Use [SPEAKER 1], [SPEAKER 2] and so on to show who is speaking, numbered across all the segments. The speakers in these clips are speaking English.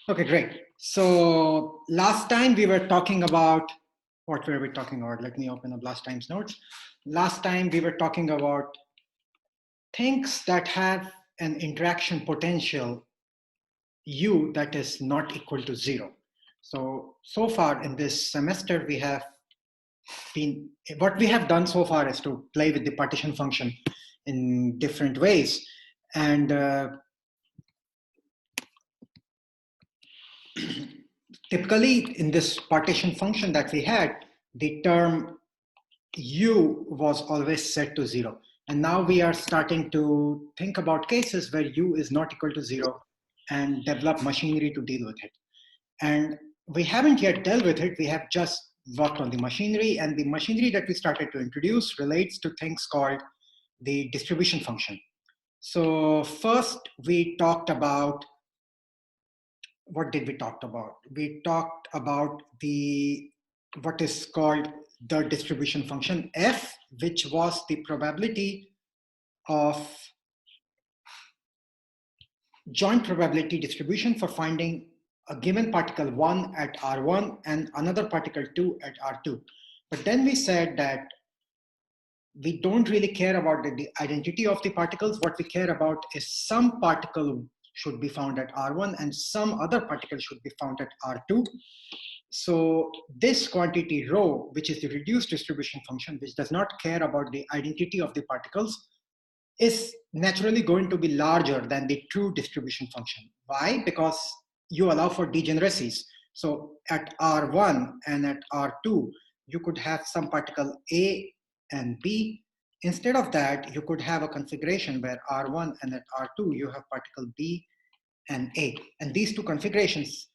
[SPEAKER 1] Okay, great. So last time we were talking about, what were we talking about? Let me open up last time's notes. Last time we were talking about things that have an interaction potential U that is not equal to 0. So far in this semester, what we have done so far is to play with the partition function in different ways. And typically in this partition function that we had, the term U was always set to 0. And now we are starting to think about cases where U is not equal to 0 and develop machinery to deal with it. And we haven't yet dealt with it. We have just worked on the machinery, and the machinery that we started to introduce relates to things called the distribution function. So first we talked about, what did we talk about? We talked about what is called the distribution function F, which was the probability of joint probability distribution for finding a given particle 1 at R1 and another particle 2 at R2. But then we said that we don't really care about the identity of the particles. What we care about is some particle should be found at R1 and some other particle should be found at R2. So this quantity rho, which is the reduced distribution function, which does not care about the identity of the particles, is naturally going to be larger than the true distribution function. Why? Because you allow for degeneracies. So at R1 and at R2, you could have some particle A and B. Instead of that, you could have a configuration where R1 and at R2, you have particle B and A. And these two configurations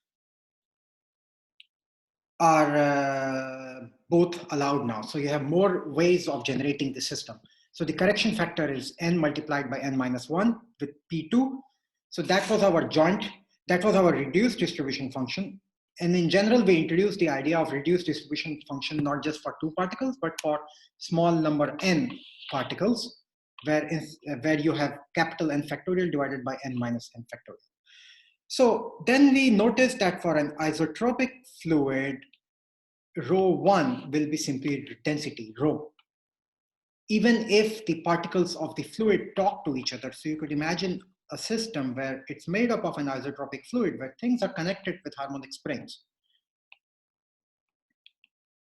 [SPEAKER 1] are both allowed now. So you have more ways of generating the system. So the correction factor is n multiplied by n minus 1 with P2. So that was our reduced distribution function. And in general, we introduced the idea of reduced distribution function not just for two particles, but for small number n particles, where you have capital N factorial divided by n minus n factorial. So then we noticed that for an isotropic fluid, ρ1 will be simply density, rho, even if the particles of the fluid talk to each other. So you could imagine a system where it's made up of an isotropic fluid where things are connected with harmonic springs.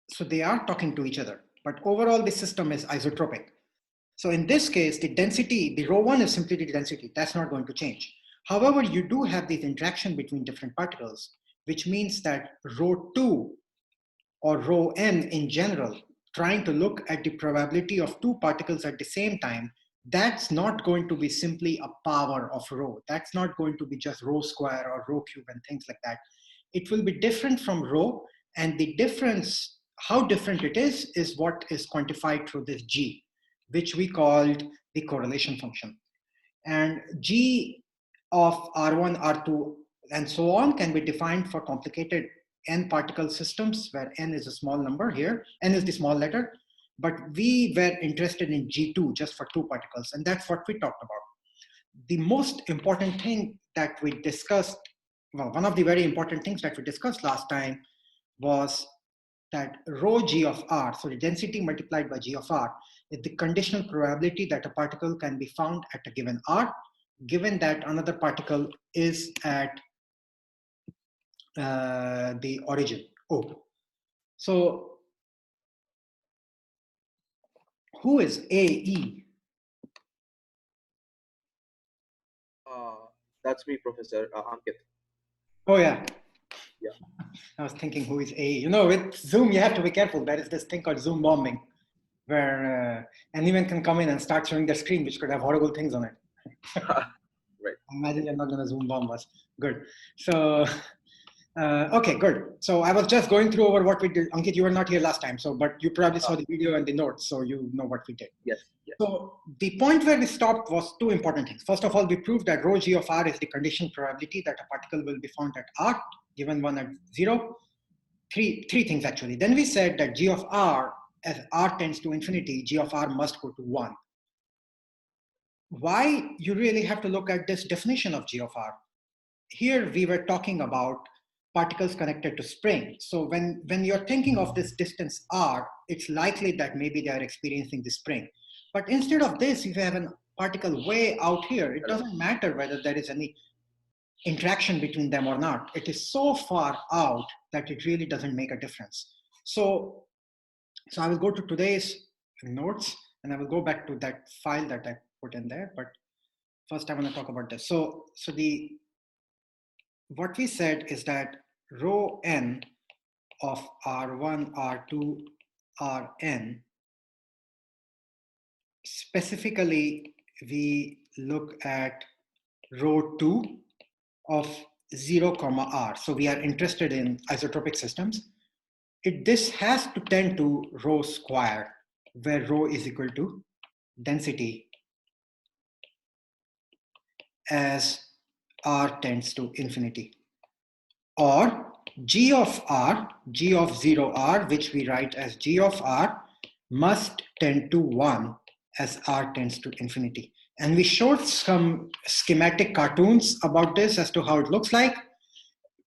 [SPEAKER 1] So they are talking to each other, but overall the system is isotropic. So in this case, the density, the ρ1 is simply the density. That's not going to change. However, you do have this interaction between different particles, which means that ρ2 or ρn in general, trying to look at the probability of two particles at the same time, that's not going to be simply a power of rho. That's not going to be just rho square or rho cube and things like that. It will be different from rho, and the difference, how different it is what is quantified through this G, which we called the correlation function. And G of R1, R2, and so on can be defined for complicated n particle systems where n is a small number here, n is the small letter, but we were interested in G2 just for two particles, and that's what we talked about. The most important thing that we discussed, well, one of the very important things that we discussed last time was that rho G of R, so the density multiplied by G of R, is the conditional probability that a particle can be found at a given R, given that another particle is at the origin O. So who is AE?
[SPEAKER 2] That's me, Professor Ankit.
[SPEAKER 1] Oh yeah.
[SPEAKER 2] Yeah.
[SPEAKER 1] I was thinking who is AE. You know, with Zoom, you have to be careful. There is this thing called Zoom bombing, where anyone can come in and start showing their screen, which could have horrible things on it.
[SPEAKER 2] Right.
[SPEAKER 1] Imagine you're not going to Zoom bomb us. Good. So okay, good. So I was just going through over what we did. Ankit, you were not here last time, but you probably saw the video and the notes, so you know what we did.
[SPEAKER 2] Yes. Yes.
[SPEAKER 1] So the point where we stopped was two important things. First of all, we proved that rho G of R is the conditional probability that a particle will be found at R, given 1 at 0. Three things actually. Then we said that G of R, as R tends to infinity, G of R must go to 1. Why you really have to look at this definition of G of R? here we were talking about particles connected to spring. So when you're thinking of this distance r, it's likely that maybe they are experiencing the spring. But instead of this, if you have a particle way out here, it doesn't matter whether there is any interaction between them or not. It is so far out that it really doesn't make a difference. So I will go to today's notes and I will go back to that file that I put in there. But first I want to talk about this. So what we said is that rho n of R1, R2, Rn, specifically we look at rho 2 of 0, r. So we are interested in isotropic systems. This has to tend to rho square, where rho is equal to density as r tends to infinity. Or g of r, g of 0r, which we write as g of r, must tend to 1 as r tends to infinity. And we showed some schematic cartoons about this as to how it looks like.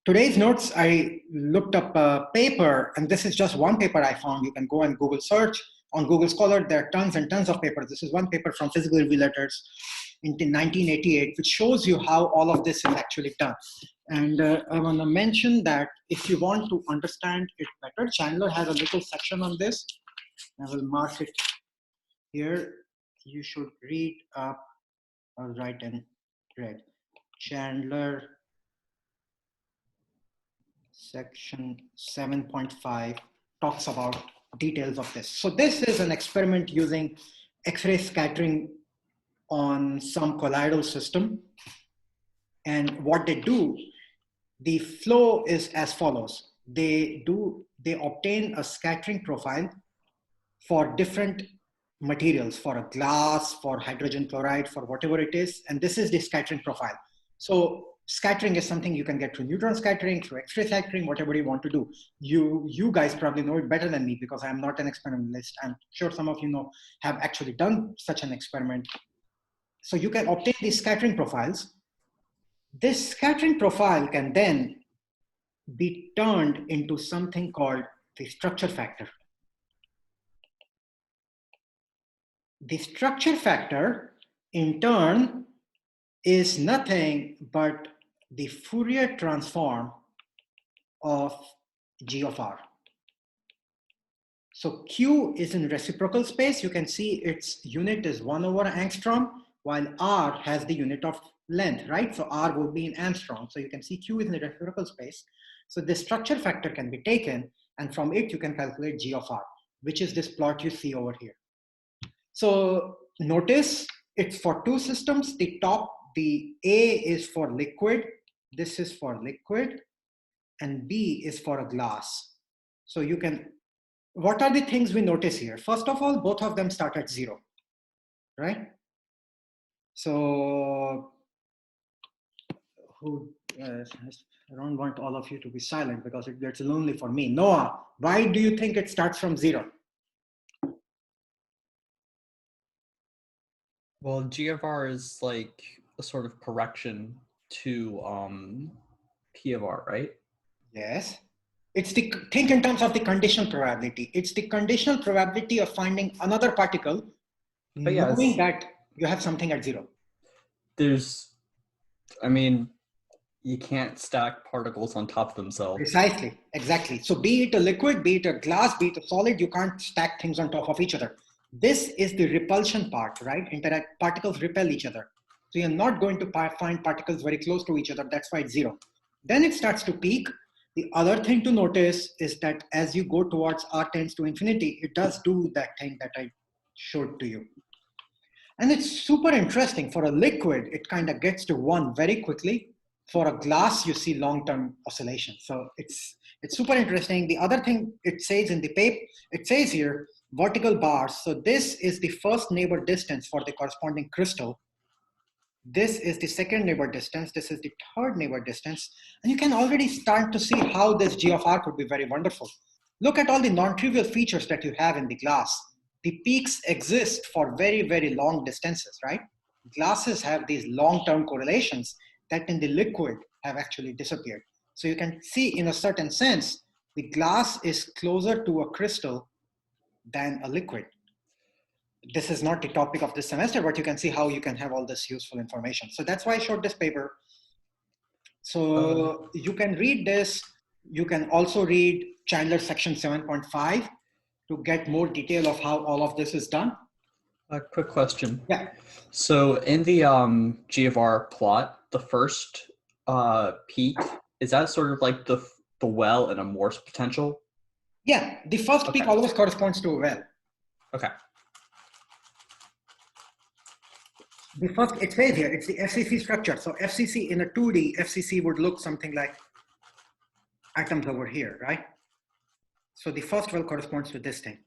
[SPEAKER 1] Today's notes, I looked up a paper, and this is just one paper I found. You can go and Google search on Google Scholar. There are tons and tons of papers. This is one paper from Physical Review Letters in 1988, which shows you how all of this is actually done. And I want to mention that if you want to understand it better, Chandler has a little section on this. I will mark it here. You should read up, I'll write in red. Chandler section 7.5 talks about details of this. So this is an experiment using X-ray scattering on some colloidal system. And what they do, the flow is as follows. They obtain a scattering profile for different materials, for a glass, for hydrogen chloride, for whatever it is. And this is the scattering profile. So scattering is something you can get through neutron scattering, through X-ray scattering, whatever you want to do. You guys probably know it better than me because I'm not an experimentalist. I'm sure some of you know have actually done such an experiment. So you can obtain these scattering profiles. This scattering profile can then be turned into something called the structure factor. The structure factor, in turn, is nothing but the Fourier transform of G of R. So Q is in reciprocal space. You can see its unit is 1 over angstrom, while R has the unit of length, right? So R would be in angstrom. So you can see Q is in the reciprocal space. So the structure factor can be taken, and from it you can calculate G of R, which is this plot you see over here. So notice it's for two systems. The top, the A is for liquid. This is for liquid, and B is for a glass. So you can, what are the things we notice here? First of all, both of them start at 0, right? So I don't want all of you to be silent because it gets lonely for me. Noah, why do you think it starts from 0?
[SPEAKER 3] Well, G of R is like a sort of correction to P of R, right?
[SPEAKER 1] Yes. It's the, think in terms of the conditional probability. It's the conditional probability of finding another particle,
[SPEAKER 3] But yeah,
[SPEAKER 1] knowing that you have something at 0.
[SPEAKER 3] I mean, you can't stack particles on top of themselves.
[SPEAKER 1] Precisely, exactly. So be it a liquid, be it a glass, be it a solid, you can't stack things on top of each other. This is the repulsion part, right? Particles repel each other. So you're not going to find particles very close to each other. That's why it's 0. Then it starts to peak. The other thing to notice is that as you go towards R tends to infinity, it does do that thing that I showed to you. And it's super interesting. For a liquid, it kind of gets to 1 very quickly. For a glass, you see long-term oscillation. So it's super interesting. The other thing it says in the paper, it says here, vertical bars. So this is the first neighbor distance for the corresponding crystal. This is the second neighbor distance. This is the third neighbor distance. And you can already start to see how this G of R could be very wonderful. Look at all the non-trivial features that you have in the glass. The peaks exist for very, very long distances, right? Glasses have these long-term correlations that in the liquid, have actually disappeared. So you can see, in a certain sense, the glass is closer to a crystal than a liquid. This is not the topic of this semester, but you can see how you can have all this useful information. So that's why I showed this paper. So you can read this. You can also read Chandler section 7.5 to get more detail of how all of this is done.
[SPEAKER 3] A quick question.
[SPEAKER 1] Yeah.
[SPEAKER 3] So in the GFR plot, the first peak, is that sort of like the well and a Morse potential?
[SPEAKER 1] Yeah, the first peak always corresponds to a well.
[SPEAKER 3] Okay.
[SPEAKER 1] The first, it says here, it's the FCC structure. So FCC in a 2D, FCC would look something like atoms over here, right? So the first well corresponds to this thing.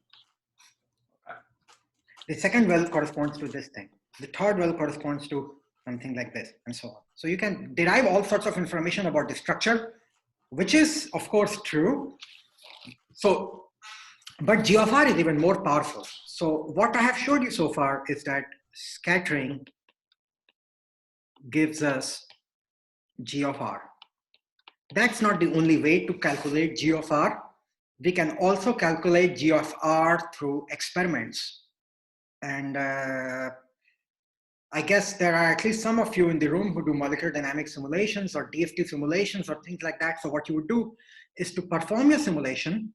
[SPEAKER 1] The second well corresponds to this thing. The third well corresponds to something like this, and so on. So you can derive all sorts of information about the structure, which is, of course, true. So, but GFR is even more powerful. So what I have showed you so far is that scattering gives us G of R. That's not the only way to calculate G of R. We can also calculate G of R through experiments. And I guess there are at least some of you in the room who do molecular dynamics simulations or DFT simulations or things like that. So what you would do is to perform your simulation,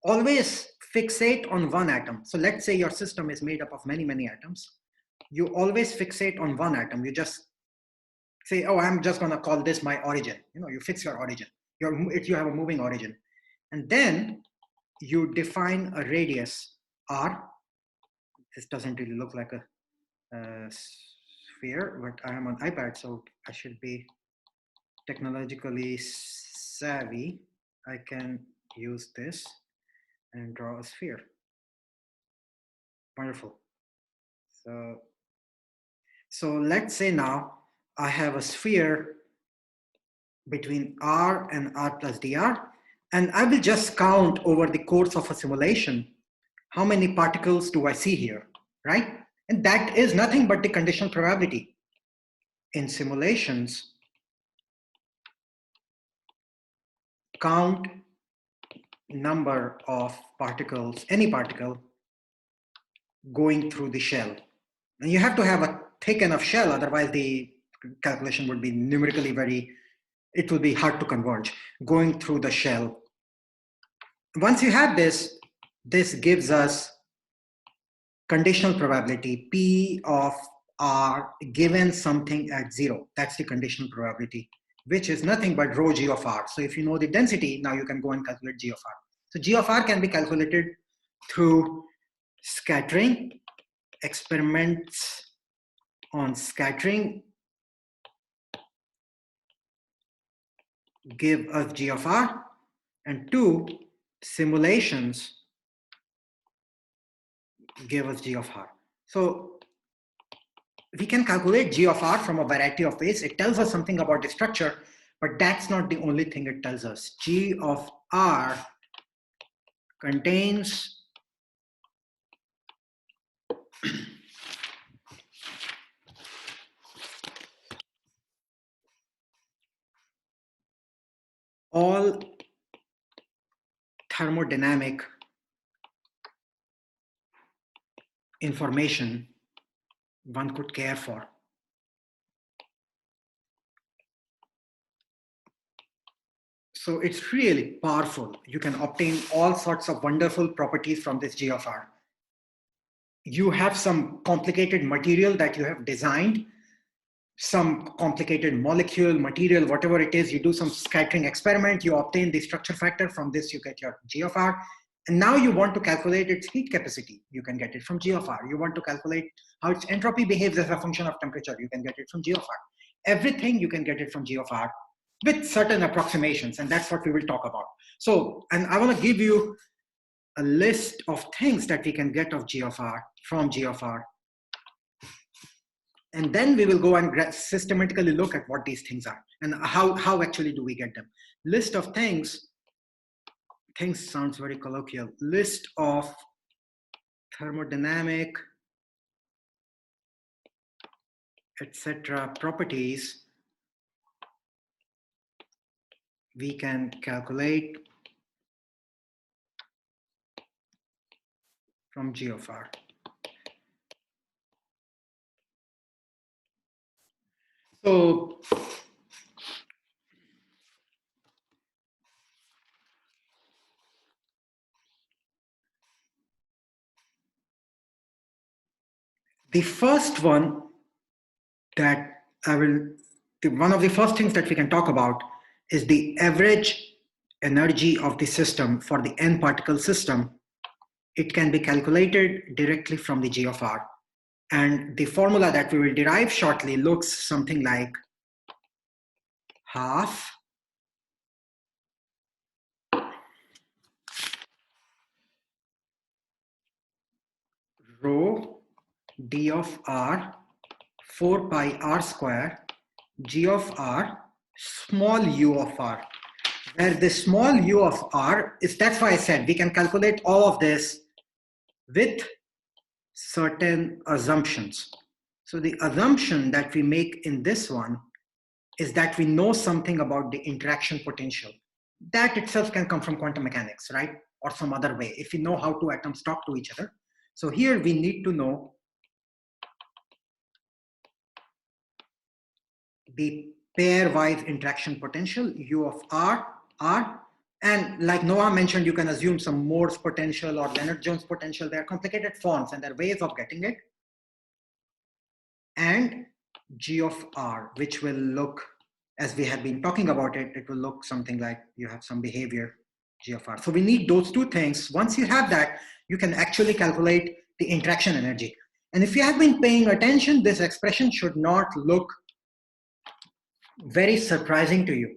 [SPEAKER 1] always fixate on one atom. So let's say your system is made up of many, many atoms. You always fixate on one atom. You just say, oh, I'm just gonna call this my origin. You know, you fix your origin. You have a moving origin. And then you define a radius R. This doesn't really look like a sphere, but I am on iPad, so I should be technologically savvy. I can use this and draw a sphere. Wonderful. So let's say now I have a sphere between R and R plus dr, and I will just count over the course of a simulation how many particles do I see here, right? And that is nothing but the conditional probability. In simulations, count number of particles, any particle going through the shell. And you have to have a thick enough shell, otherwise the calculation would be numerically it will be hard to converge, going through the shell. Once you have this, this gives us conditional probability P of R given something at 0. That's the conditional probability, which is nothing but rho G of R. So if you know the density, now you can go and calculate G of R. So G of R can be calculated through scattering. Experiments on scattering give us G of R, and 2 simulations give us G of R. So we can calculate G of R from a variety of ways. It tells us something about the structure, but that's not the only thing it tells us. G of R contains all thermodynamic information one could care for. So it's really powerful. You can obtain all sorts of wonderful properties from this G of R. You have some complicated material that you have designed, some complicated molecule, material, whatever it is, you do some scattering experiment, you obtain the structure factor, from this you get your G of R. And now you want to calculate its heat capacity, you can get it from G of R. You want to calculate how its entropy behaves as a function of temperature, you can get it from G of R. Everything you can get it from G of R with certain approximations, and that's what we will talk about. So, and I want to give you a list of things that we can get of G of R from G of R. And then we will go and systematically look at what these things are and how actually do we get them. List of things sounds very colloquial. List of thermodynamic, etc. properties we can calculate from G of R. So the first one that one of the first things that we can talk about is the average energy of the system for the n particle system. It can be calculated directly from the G of R. And the formula that we will derive shortly looks something like half rho d of R 4 pi r square G of R small u of R, where the small u of R is, that's why I said we can calculate all of this with certain assumptions. So the assumption that we make in this one is that we know something about the interaction potential. That itself can come from quantum mechanics, right? Or some other way, if we know how two atoms talk to each other. So here we need to know the pairwise interaction potential, U of R, R. And like Noah mentioned, you can assume some Morse potential or Leonard-Jones potential. They're complicated forms and there are ways of getting it. And G of R, which will look, as we have been talking about it, it will look something like you have some behavior, G of R. So we need those two things. Once you have that, you can actually calculate the interaction energy. And if you have been paying attention, this expression should not look very surprising to you.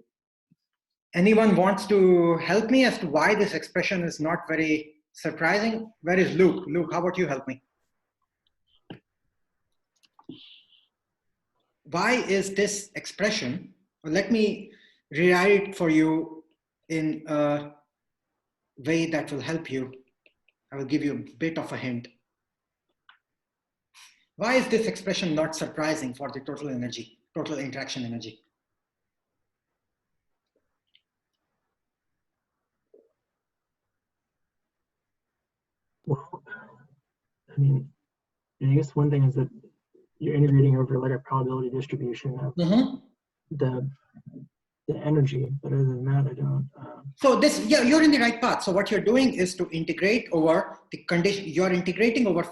[SPEAKER 1] Anyone wants to help me as to why this expression is not very surprising? Where is Luke? Luke, how about you help me? Why is this expression, well, let me rewrite it for you in a way that will help you. I will give you a bit of a hint. Why is this expression not surprising for the total energy, total interaction energy?
[SPEAKER 4] Well, I mean, I guess one thing is that you're integrating over like a probability distribution of the energy, but other than that, I don't.
[SPEAKER 1] So this, yeah, you're in the right path. So what you're doing is to integrate over the condition. You're integrating over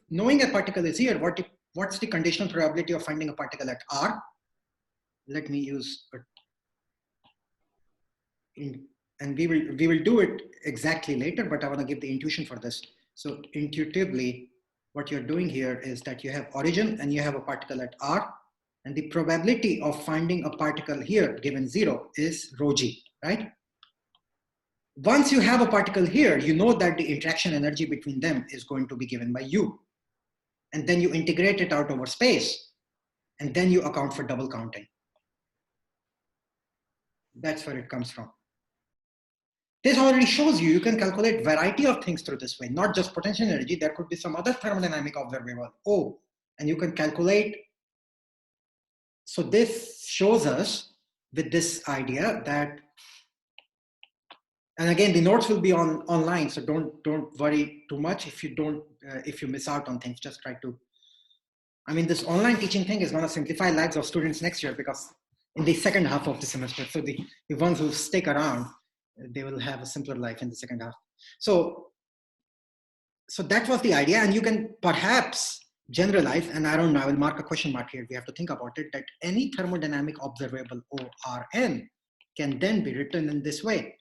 [SPEAKER 1] knowing a particle is here. What's the conditional probability of finding a particle at R? Let me use and we will do it exactly later, but I want to give the intuition for this. So intuitively, what you're doing here is that you have origin and you have a particle at R, and the probability of finding a particle here given 0 is rho g, right? Once you have a particle here, you know that the interaction energy between them is going to be given by u. And then you integrate it out over space, and then you account for double counting. That's where it comes from. This already shows you can calculate variety of things through this way, not just potential energy. There could be some other thermodynamic observable, O, and you can calculate. So this shows us with this idea that, and again, the notes will be online, so don't worry too much if you miss out on things. Just try to. I mean, this online teaching thing is going to simplify lives of students next year, because in the second half of the semester, so the ones who stick around, they will have a simpler life in the second half. So that was the idea, and you can perhaps generalize, and I don't know, I will mark a question mark here. We have to think about it, that any thermodynamic observable ORN can then be written in this way.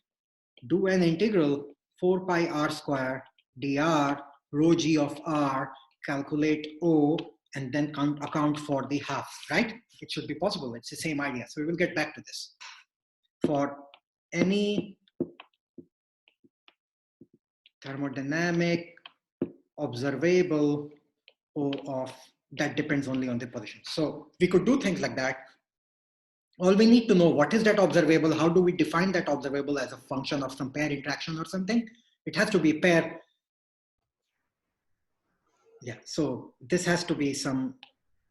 [SPEAKER 1] Do an integral 4 pi r square dr rho g of R, calculate O, and then account for the half, right? It should be possible. It's the same idea. So we will get back to this. For any thermodynamic observable O of, that depends only on the position. So we could do things like that. All we need to know, what is that observable? How do we define that observable as a function of some pair interaction or something? It has to be pair. Yeah, so this has to be a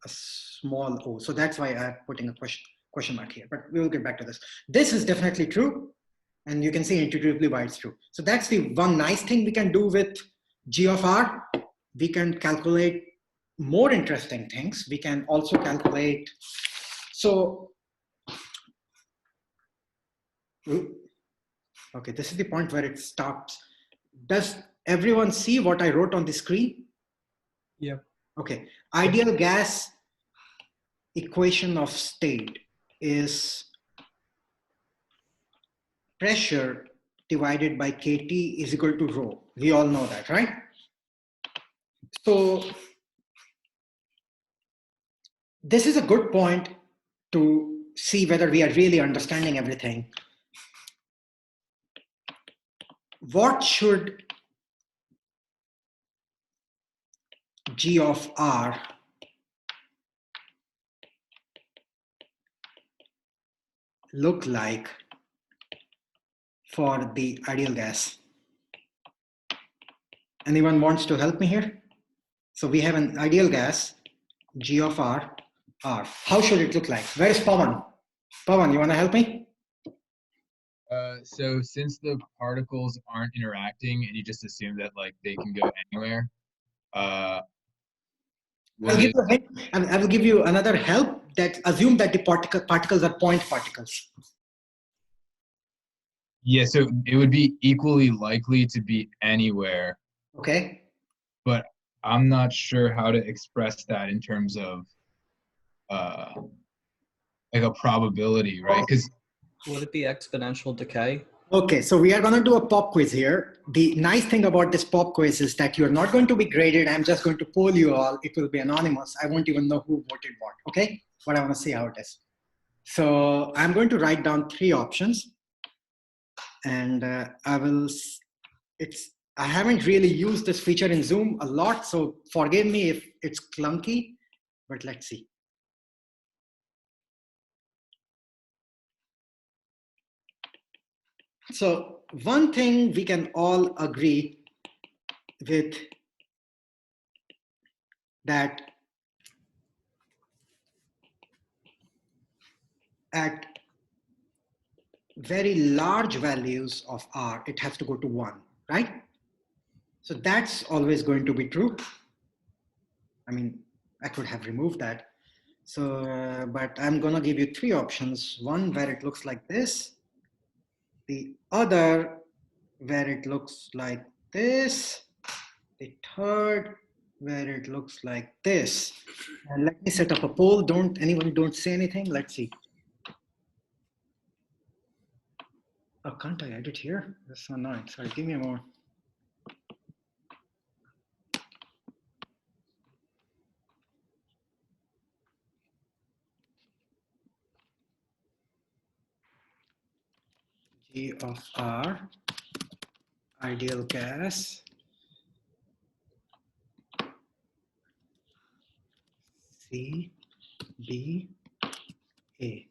[SPEAKER 1] small O. So that's why I'm putting a question, question mark here, but we will get back to this. This is definitely true. And you can see intuitively why it's true. So that's the one nice thing we can do with G of R. We can calculate more interesting things. We can also calculate. So, okay, this is the point where it stops. Does everyone see what I wrote on the screen?
[SPEAKER 3] Yeah.
[SPEAKER 1] Okay, ideal gas equation of state is pressure divided by kT is equal to rho. We all know that, right? So this is a good point to see whether we are really understanding everything. What should G of R look like for the ideal gas? Anyone wants to help me here? So we have an ideal gas, G of R, R. How should it look like? Where is Pawan? Pawan, you want to help me?
[SPEAKER 5] So since the particles aren't interacting and you just assume that like they can go anywhere,
[SPEAKER 1] I'll give you a hint, and I will give you another help that assume that the particles are point particles.
[SPEAKER 5] yeah, so it would be equally likely to be anywhere,
[SPEAKER 1] Okay.
[SPEAKER 5] but I'm not sure how to express that in terms of like a probability, right? Because
[SPEAKER 3] Would it be exponential decay?
[SPEAKER 1] Okay, so we are going to do a pop quiz here. The nice thing about this pop quiz is that you're not going to be graded. I'm just going to poll you all. It will be anonymous. I won't even know who voted what, okay? But I want to see how it is. So I'm going to write down 3 options. And I haven't really used this feature in Zoom a lot, so forgive me if it's clunky, but let's see. So one thing we can all agree with that at very large values of R, it has to go to 1, right? So that's always going to be true. I mean, I could have removed that. So, but I'm going to give you 3 options. One where it looks like this. The other where it looks like this. The third where it looks like this. And let me set up a poll. Anyone don't say anything. Let's see. Oh, can't I edit here? That's so annoying. Sorry, give me a moment. G of R, ideal gas, C, B, A.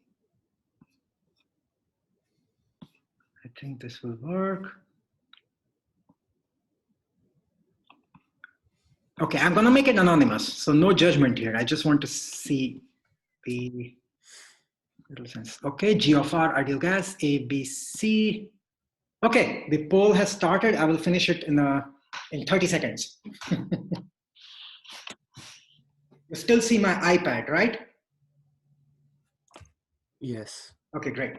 [SPEAKER 1] I think this will work. Okay, I'm gonna make it anonymous, so no judgment here. I just want to see the little sense. Okay, G of R, ideal gas, A, B, C. Okay, the poll has started. I will finish it in 30 seconds. You still see my iPad, right?
[SPEAKER 6] Yes.
[SPEAKER 1] Okay, great.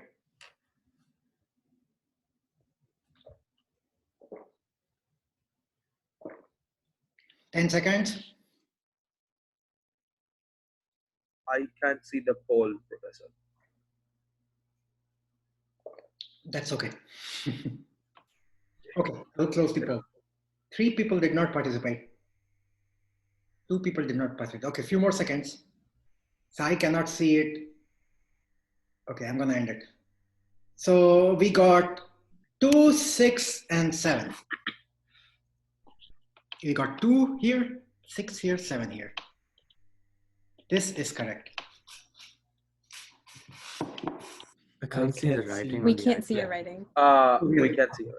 [SPEAKER 1] Ten seconds.
[SPEAKER 2] I can't see the poll, Professor.
[SPEAKER 1] That's okay. Okay, I'll close the poll. 3 people did not participate. 2 people did not participate. Okay, a few more seconds. Sai cannot see it. Okay, I'm gonna end it. So we got 2, 6, and 7. We got 2 here, 6 here, 7 here. This is correct.
[SPEAKER 6] I can't see the writing.
[SPEAKER 7] We
[SPEAKER 6] on the
[SPEAKER 7] can't see
[SPEAKER 6] iPad.
[SPEAKER 7] your writing.
[SPEAKER 2] We can see it.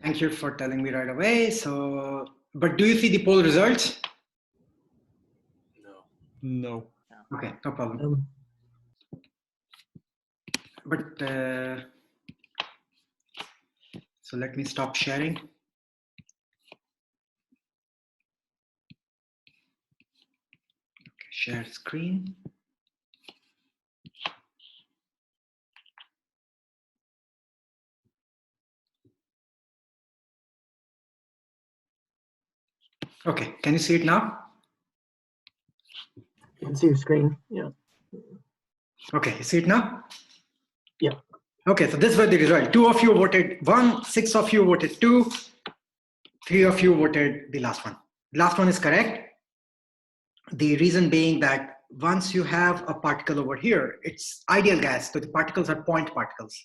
[SPEAKER 1] Thank you for telling me right away. So, but do you see the poll results?
[SPEAKER 6] No.
[SPEAKER 3] No.
[SPEAKER 1] Okay, no problem. But so let me stop sharing. Okay, share screen. Okay, can you see it now?
[SPEAKER 4] You can see your screen. Yeah.
[SPEAKER 1] Okay, you see it now?
[SPEAKER 4] Yeah.
[SPEAKER 1] Okay, so this was the result. 2 of you voted 1, 6 of you voted 2, 3 of you voted the last one. Last one is correct. The reason being that once you have a particle over here, it's ideal gas, so the particles are point particles.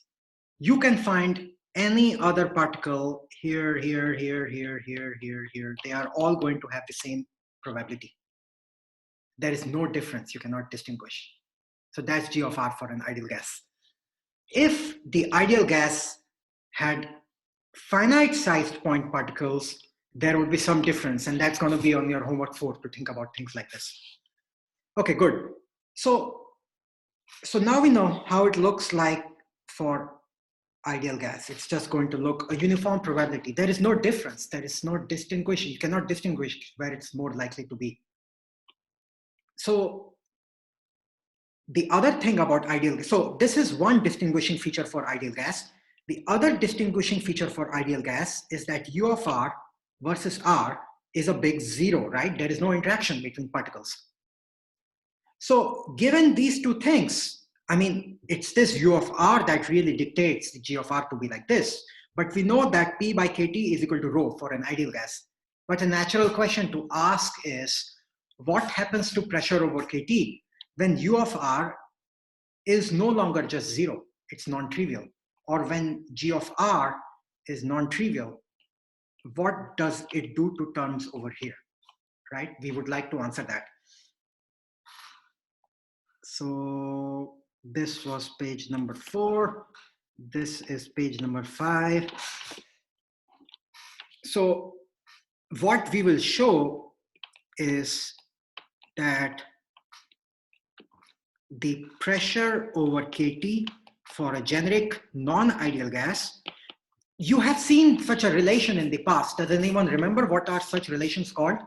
[SPEAKER 1] You can find any other particle here, here, here, here, here, here, here. They are all going to have the same probability. There is no difference. You cannot distinguish. So that's G of R for an ideal gas. If the ideal gas had finite sized point particles, there would be some difference, and that's going to be on your homework 4 to think about things like this. Okay, good. So now we know how it looks like for ideal gas. It's just going to look a uniform probability. There is no difference. There is no distinguishing. You cannot distinguish where it's more likely to be. So the other thing about ideal gas, so this is one distinguishing feature for ideal gas. The other distinguishing feature for ideal gas is that U of R versus R is a big 0, right? There is no interaction between particles. So given these two things, I mean, it's this U of R that really dictates the G of R to be like this. But we know that P by KT is equal to rho for an ideal gas. But a natural question to ask is, what happens to pressure over KT when U of R is no longer just 0, it's non-trivial? Or when G of R is non-trivial, what does it do to terms over here, right? We would like to answer that. So this was page number 4. This is page number 5. So what we will show is that the pressure over KT for a generic non-ideal gas, you have seen such a relation in the past. Does anyone remember what are such relations called?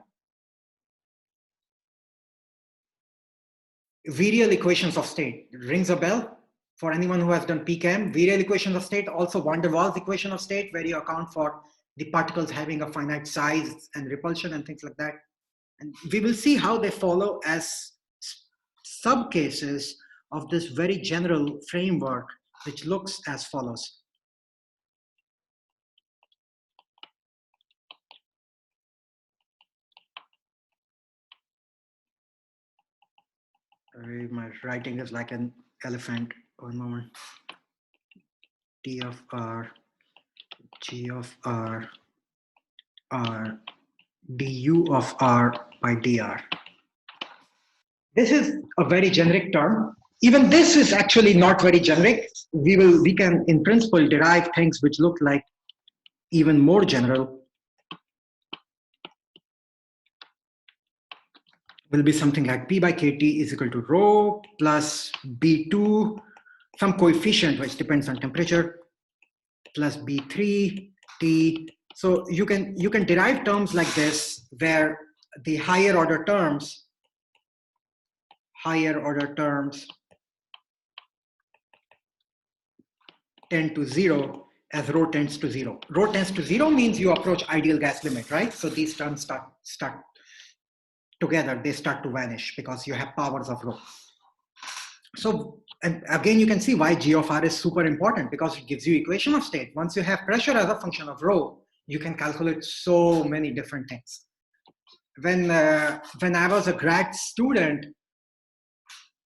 [SPEAKER 1] Virial equations of state. Rings a bell for anyone who has done Chem? Virial equations of state, also van der Waals equation of state, where you account for the particles having a finite size and repulsion and things like that. And we will see how they follow as subcases of this very general framework, which looks as follows. My writing is like an elephant. 1 moment. T of R, G of R, R, du of R by dr. This is a very generic term. Even this is actually not very generic. We can in principle derive things which look like even more general. Will be something like P by KT is equal to rho plus B2, some coefficient which depends on temperature, plus B3 T. So you can derive terms like this where the higher order terms tend to 0 as rho tends to 0. Rho tends to 0 means you approach ideal gas limit, right? So these terms start together, they start to vanish because you have powers of rho. So, and again, you can see why G of R is super important, because it gives you equation of state. Once you have pressure as a function of rho, you can calculate so many different things. When I was a grad student,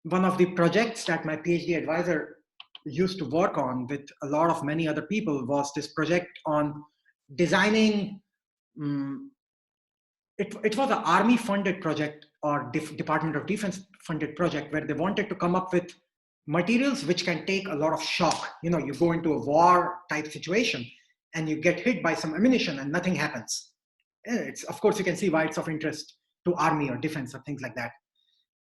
[SPEAKER 1] one of the projects that my PhD advisor used to work on with a lot of many other people was this project on designing, it was an army funded project or Department of Defense funded project where they wanted to come up with materials which can take a lot of shock. You know, you go into a war type situation and you get hit by some ammunition and nothing happens. It's, of course, you can see why it's of interest to army or defense or things like that.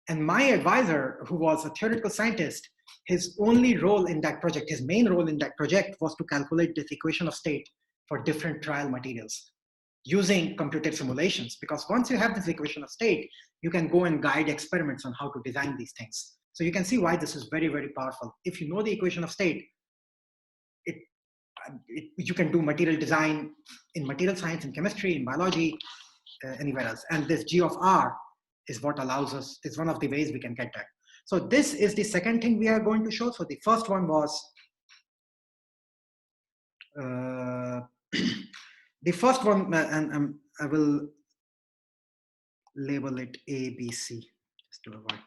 [SPEAKER 1] And my advisor, who was a theoretical scientist, his only role in that project, his main role in that project was to calculate this equation of state for different trial materials using computed simulations. Because once you have this equation of state, you can go and guide experiments on how to design these things. So you can see why this is very, very powerful. If you know the equation of state, you can do material design in material science, in chemistry, in biology, anywhere else. And this G of R is what allows us, is one of the ways we can get that. So this is the second thing we are going to show. So the first one was, the first one, and I will label it A, B, C, just to avoid,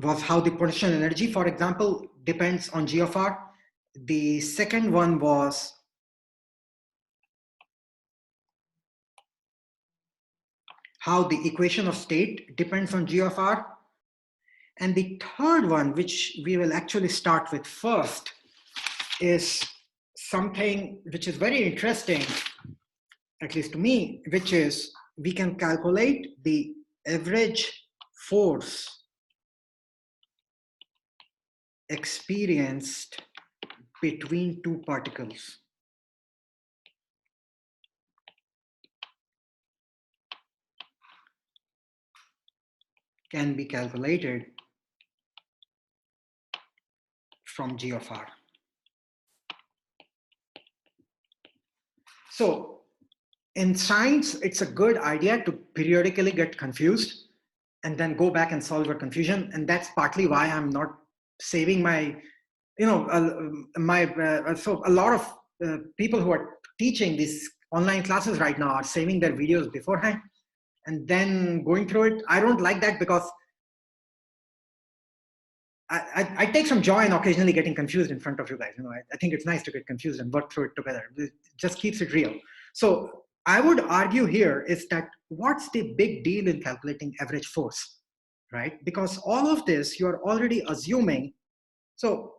[SPEAKER 1] was how the potential energy, for example, depends on G of R. The second one was how the equation of state depends on G of R. And the third one, which we will actually start with first, is something which is very interesting, at least to me, which is we can calculate the average force experienced between two particles. Can be calculated from G of R. So in science, it's a good idea to periodically get confused and then go back and solve your confusion. And that's partly why I'm not saving my, so a lot of people who are teaching these online classes right now are saving their videos beforehand and then going through it. I don't like that because I take some joy in occasionally getting confused in front of you guys. I think it's nice to get confused and work through it together. It just keeps it real. So I would argue here is that what's the big deal in calculating average force, right? Because all of this you're already assuming. So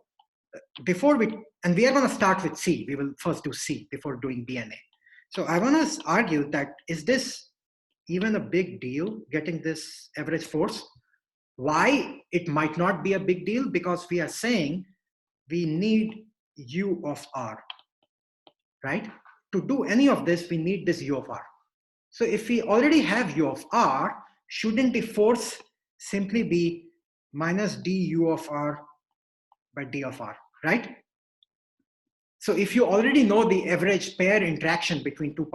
[SPEAKER 1] before we are going to start with C. We will first do C before doing B and A. So I want to argue that is this even a big deal, getting this average force? Why it might not be a big deal? Because we are saying we need U of R, right? To do any of this, we need this U of R. So if we already have U of R, shouldn't the force simply be minus du of R by d of R, right? So if you already know the average pair interaction between two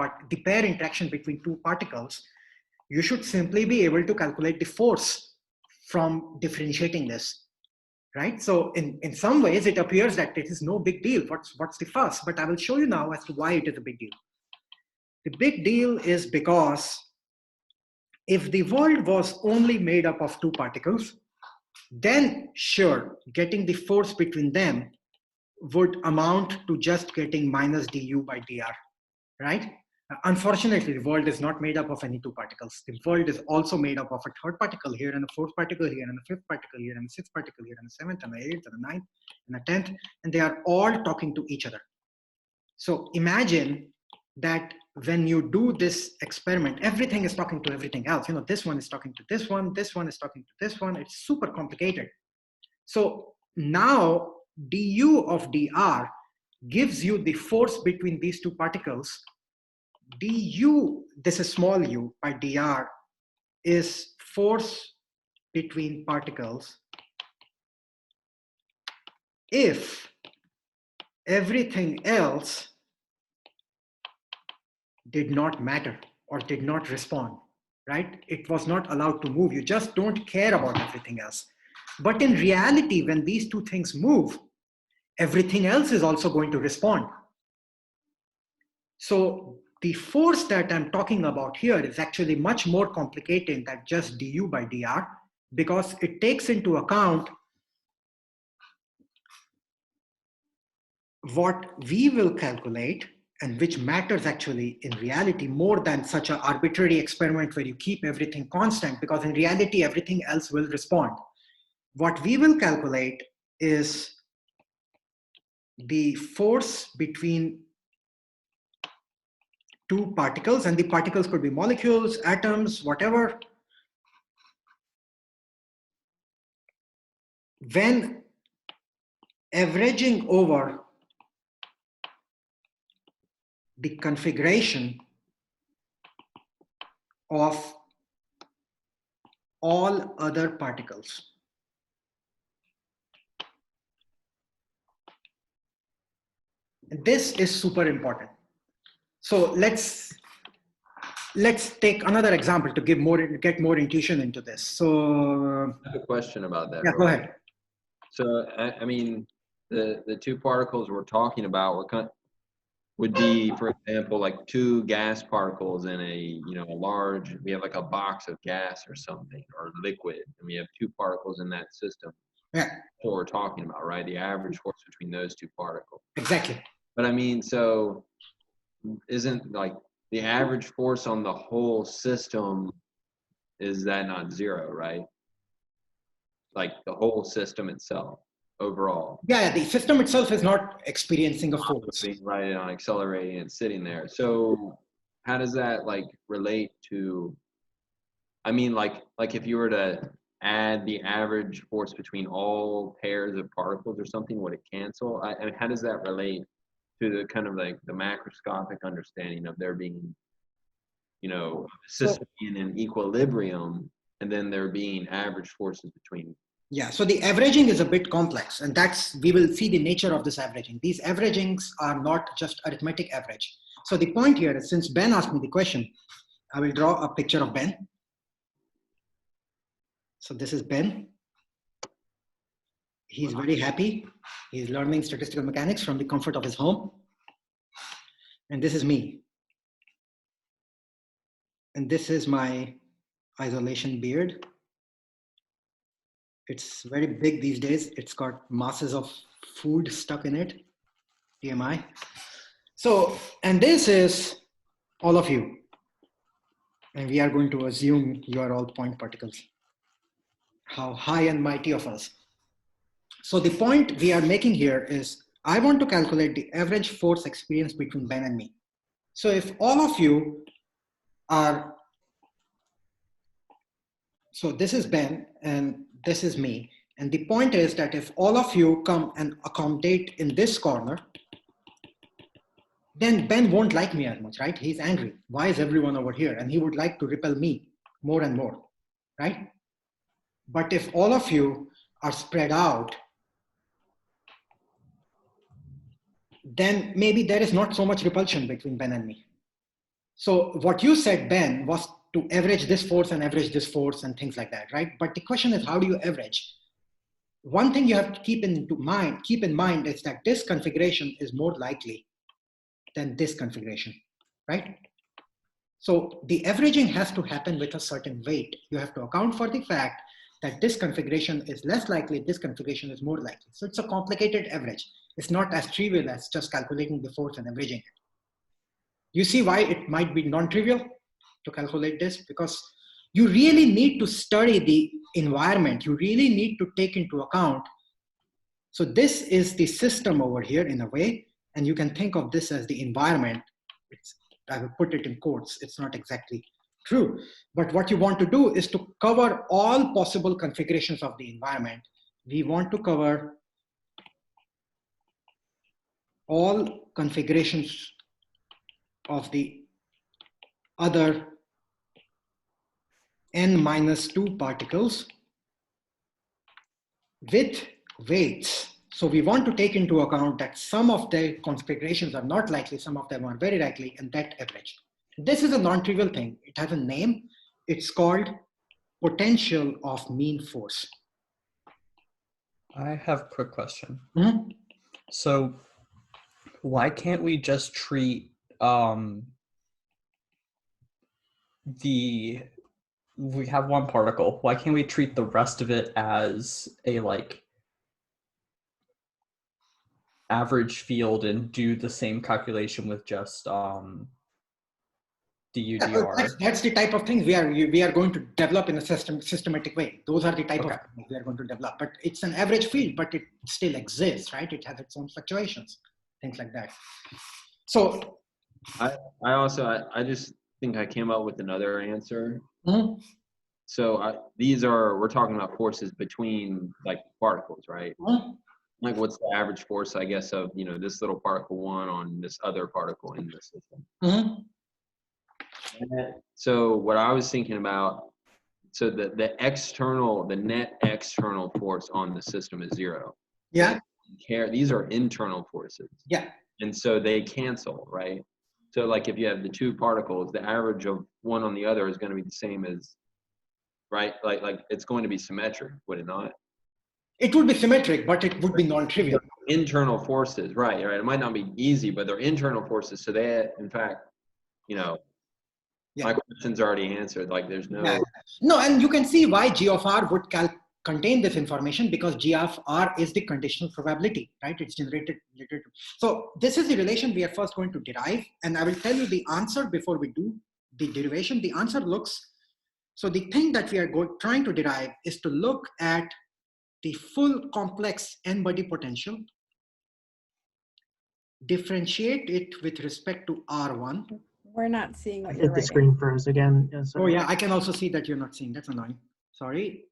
[SPEAKER 1] particles, you should simply be able to calculate the force from differentiating this, right? So in some ways, it appears that it is no big deal. What's the fuss? But I will show you now as to why it is a big deal. The big deal is because if the world was only made up of two particles, then sure, getting the force between them would amount to just getting minus du by dr, right? Unfortunately, the world is not made up of any two particles. The world is also made up of a third particle here, and a fourth particle here, and a fifth particle here, and a sixth particle here, and a seventh, and a eighth, and a ninth, and a 10th, and they are all talking to each other. So imagine that when you do this experiment, everything is talking to everything else. This one is talking to this one is talking to this one. It's super complicated. So now du of dr gives you the force between these two particles. Du, this is small u, by dr is force between particles if everything else did not matter or did not respond, right? It was not allowed to move. You just don't care about everything else. But in reality, when these two things move, everything else is also going to respond. So the force that I'm talking about here is actually much more complicated than just du by dr, because it takes into account what we will calculate and which matters actually in reality more than such an arbitrary experiment where you keep everything constant, because in reality, everything else will respond. What we will calculate is the force between two particles, and the particles could be molecules, atoms, whatever. when averaging over the configuration of all other particles. This is super important. So let's take another example to get more intuition into this. So
[SPEAKER 7] I have a question about that.
[SPEAKER 1] yeah, go ahead.
[SPEAKER 7] So I mean, the two particles we're talking about would be, for example, like two gas particles in a a large. We have like a box of gas or something or liquid, and we have two particles in that system.
[SPEAKER 1] Yeah.
[SPEAKER 7] That's what we're talking about, right? The average force between those two particles.
[SPEAKER 1] Exactly.
[SPEAKER 7] But I mean, so isn't like the average force on the whole system, is that not zero, right? Like the whole system itself overall.
[SPEAKER 1] Yeah, the system itself is not experiencing a force.
[SPEAKER 7] Right, on accelerating and sitting there. So how does that like relate to, I mean, like if you were to add the average force between all pairs of particles or something, would it cancel? I mean, how does that relate to the kind of like the macroscopic understanding of there being, a system being in equilibrium and then there being average forces between?
[SPEAKER 1] Yeah, so the averaging is a bit complex, and we will see the nature of this averaging. These averagings are not just arithmetic average. So the point here is, since Ben asked me the question, I will draw a picture of Ben. So this is Ben. He's very happy. He's learning statistical mechanics from the comfort of his home. And this is me. And this is my isolation beard. It's very big these days. It's got masses of food stuck in it, TMI. So, and this is all of you. And we are going to assume you are all point particles. How high and mighty of us. So the point we are making here is, I want to calculate the average force experience between Ben and me. So if all of you are, so this is Ben and this is me. And the point is that if all of you come and accommodate in this corner, then Ben won't like me as much, right? He's angry. Why is everyone over here? And he would like to repel me more and more, right? But if all of you are spread out, then maybe there is not so much repulsion between Ben and me. So what you said, Ben, was to average this force and average this force and things like that, right? But the question is, how do you average? One thing you have to keep in mind is that this configuration is more likely than this configuration, right? So the averaging has to happen with a certain weight. You have to account for the fact that this configuration is less likely, this configuration is more likely. So it's a complicated average. It's not as trivial as just calculating the force and averaging it. You see why it might be non-trivial to calculate this? Because you really need to study the environment. You really need to take into account. So this is the system over here in a way, and you can think of this as the environment. I will put it in quotes. It's not exactly true. But what you want to do is to cover all possible configurations of the environment. We want to cover all configurations of the other n-2 particles with weights. So we want to take into account that some of the configurations are not likely, some of them are very likely, and that average. This is a non-trivial thing. It has a name. It's called potential of mean force.
[SPEAKER 3] I have a quick question.
[SPEAKER 1] Mm-hmm.
[SPEAKER 3] So why can't we just treat we have one particle. Why can't we treat the rest of it as a like average field and do the same calculation with just du dr?
[SPEAKER 1] That's the type of things we are going to develop in a systematic way. Those are the type of things we are going to develop. But it's an average field, but it still exists, right? It has its own fluctuations, things like that. So
[SPEAKER 7] I just think I came up with another answer.
[SPEAKER 1] Mm-hmm.
[SPEAKER 7] we're talking about forces between like particles, right? Like what's the average force, I guess, of, you know, this little particle 1 on this other particle in the system. So what I was thinking about, so the net external force on the system is 0.
[SPEAKER 1] Yeah.
[SPEAKER 7] These are internal forces.
[SPEAKER 1] Yeah.
[SPEAKER 7] And so they cancel, right? So like if you have the 2 particles, the average of one on the other is going to be the same as, right? Like it's going to be symmetric, would it not?
[SPEAKER 1] It would be symmetric, but it would be non-trivial.
[SPEAKER 7] Internal forces, right? It might not be easy, but they're internal forces. So they, in fact, you know, my question's already answered. Like there's no...
[SPEAKER 1] Yeah. No, and you can see why G of R would contain this information, because G of R is the conditional probability, right? It's generated. So this is the relation we are first going to derive. And I will tell you the answer before we do the derivation. The answer looks, so the thing that we are trying to derive is to look at the full complex n-body potential, differentiate it with respect to R1.
[SPEAKER 8] We're not seeing what
[SPEAKER 4] I
[SPEAKER 8] you're
[SPEAKER 4] think the
[SPEAKER 8] writing.
[SPEAKER 4] screen froze again. Yeah,
[SPEAKER 1] Oh
[SPEAKER 4] sorry.
[SPEAKER 1] yeah, I can also see that you're not seeing. That's annoying. Sorry.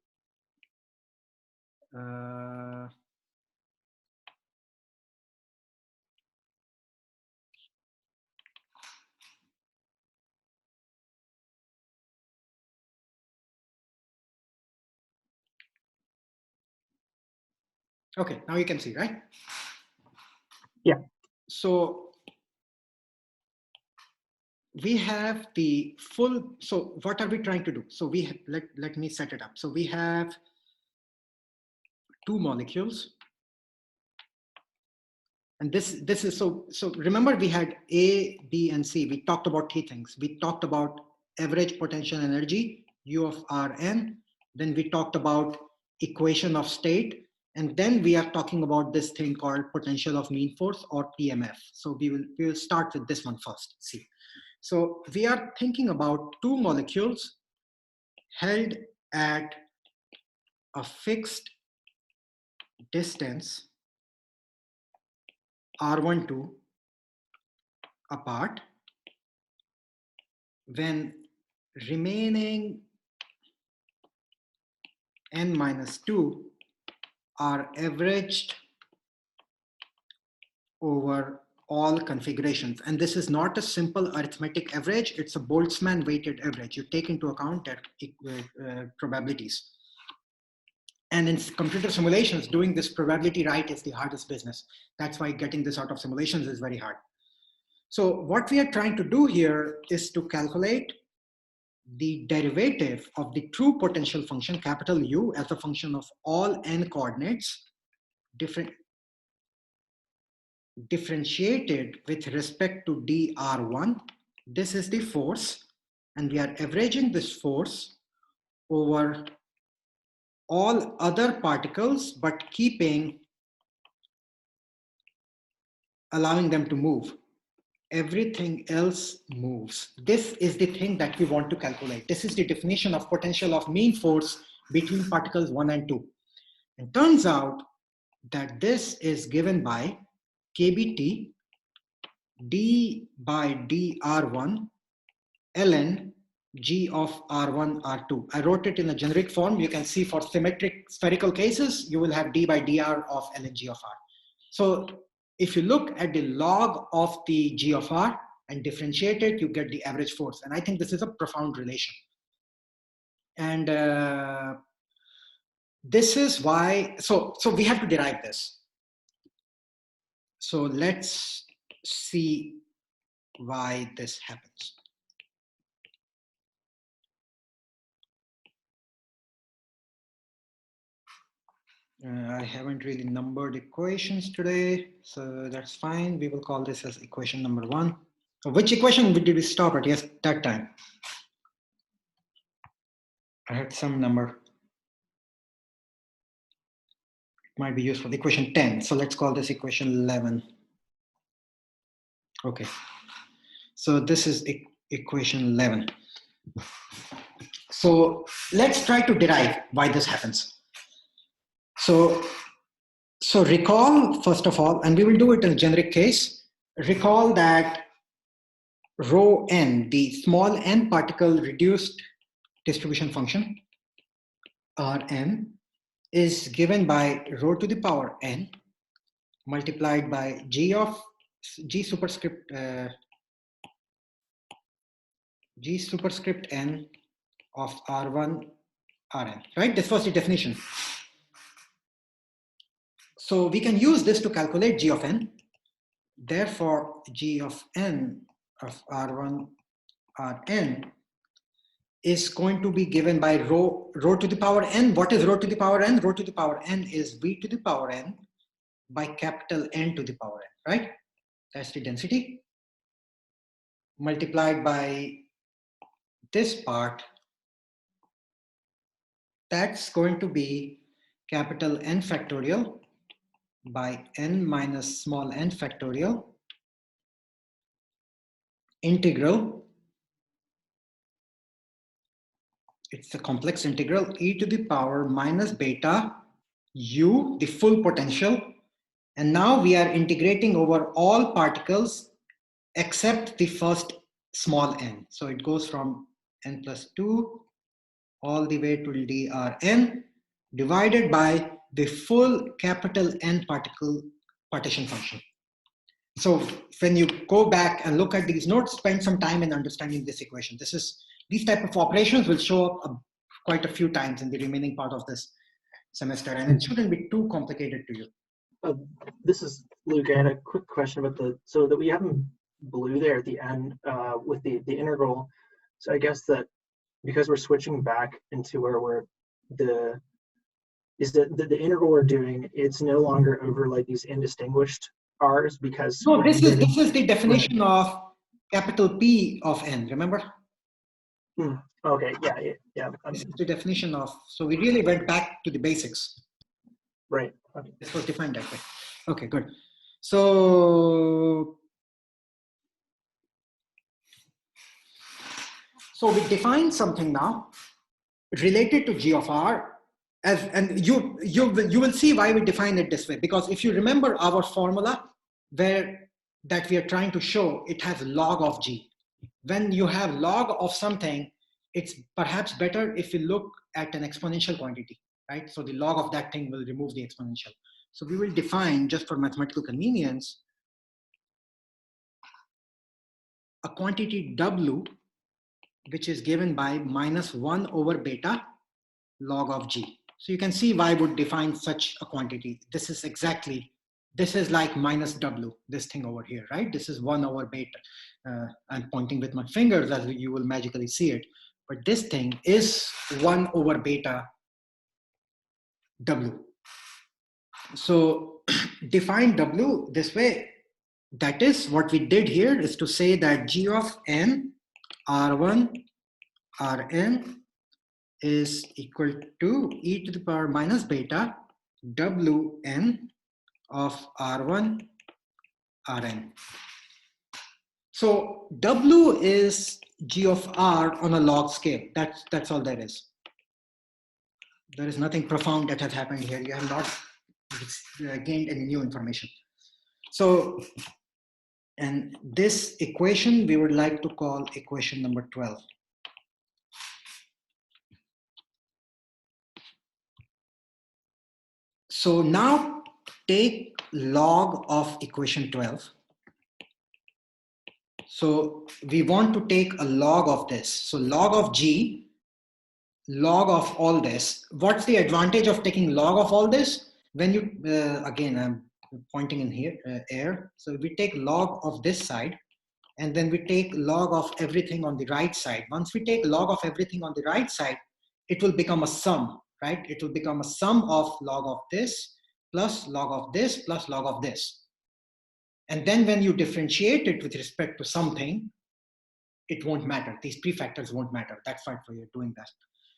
[SPEAKER 1] Okay, now you can see, right?
[SPEAKER 4] Yeah.
[SPEAKER 1] So we have the full, so what are we trying to do? So we have, let me set it up. So we have 2 molecules. And this is, so remember we had A, B, and C. We talked about 3 things. We talked about average potential energy, U of Rn. Then we talked about equation of state. And then we are talking about this thing called potential of mean force, or PMF. So we will start with this one first. See. So we are thinking about 2 molecules held at a fixed distance R12 apart, when remaining n-2 are averaged over all configurations. And this is not a simple arithmetic average, it's a Boltzmann weighted average. You take into account their probabilities. And in computer simulations, doing this probability right is the hardest business. That's why getting this out of simulations is very hard. So what we are trying to do here is to calculate the derivative of the true potential function, capital U, as a function of all n coordinates, differentiated with respect to dr1. This is the force, and we are averaging this force over all other particles, but allowing them to move. Everything else moves. This is the thing that we want to calculate. This is the definition of potential of mean force between particles 1 and 2. And turns out that this is given by KBT d by dr1 ln G of R1, R2. I wrote it in a generic form. You can see for symmetric spherical cases, you will have d by dr of ln G of R. So if you look at the log of the G of R and differentiate it, you get the average force. And I think this is a profound relation. And this is why, so we have to derive this. So let's see why this happens. I haven't really numbered equations today, so that's fine. We will call this as equation number 1. So which equation did we stop at? Yes, that time. I had some number. It might be useful. Equation 10. So let's call this equation 11. Okay. So this is equation 11. So let's try to derive why this happens. So recall, first of all, and we will do it in a generic case, recall that rho n, the small n particle reduced distribution function, Rn is given by rho to the power n multiplied by g superscript g superscript n of R1 Rn, right? This was the definition. So we can use this to calculate g of n. Therefore, g of n of R1 Rn is going to be given by rho to the power n. What is rho to the power n? Rho to the power n is v to the power n by capital N to the power n, right? That's the density multiplied by this part. That's going to be capital N factorial by n minus small n factorial integral. It's a complex integral e to the power minus beta u, the full potential. And now we are integrating over all particles except the first small n. So it goes from n plus 2 all the way to drn divided by the full capital N partition function. So when you go back and look at these notes, spend some time in understanding this equation. These type of operations will show up quite a few times in the remaining part of this semester, and it shouldn't be too complicated to you.
[SPEAKER 4] This is Luke. I had a quick question about so that we have in blue there at the end with the integral. So I guess that because we're switching back into where we're the integral we're doing, it's no longer over like these indistinguished r's because
[SPEAKER 1] no, this is the definition of capital P of n. Remember?
[SPEAKER 4] Okay. Yeah.
[SPEAKER 1] This is the definition of. So we really went back to the basics.
[SPEAKER 4] Right. Okay.
[SPEAKER 1] This was defined that way. Okay, good. So we define something now related to g of r, and you will see why we define it this way. Because if you remember our formula that we are trying to show, it has log of g. When you have log of something, it's perhaps better if you look at an exponential quantity, right? So the log of that thing will remove the exponential. So we will define, just for mathematical convenience, a quantity w, which is given by minus 1 over beta log of g. So you can see why I would define such a quantity. This is like minus w, this thing over here, right? This is 1 over beta. I'm pointing with my fingers as you will magically see it. But this thing is 1 over beta w. So define w this way. That is what we did here, is to say that g of n R1 Rn is equal to e to the power minus beta Wn of R1 Rn. So W is g of r on a log scale. That's all there is. There is nothing profound that has happened here. You have not gained any new information. So, and this equation we would like to call equation number 12. So now take log of equation 12. So we want to take a log of this. So log of g, log of all this. What's the advantage of taking log of all this? When you, again, I'm pointing in here, air. So we take log of this side, and then we take log of everything on the right side. Once we take log of everything on the right side, it will become a sum, right? It will become a sum of log of this plus log of this plus log of this. And then when you differentiate it with respect to something, it won't matter. These prefactors won't matter. That's fine for you doing that.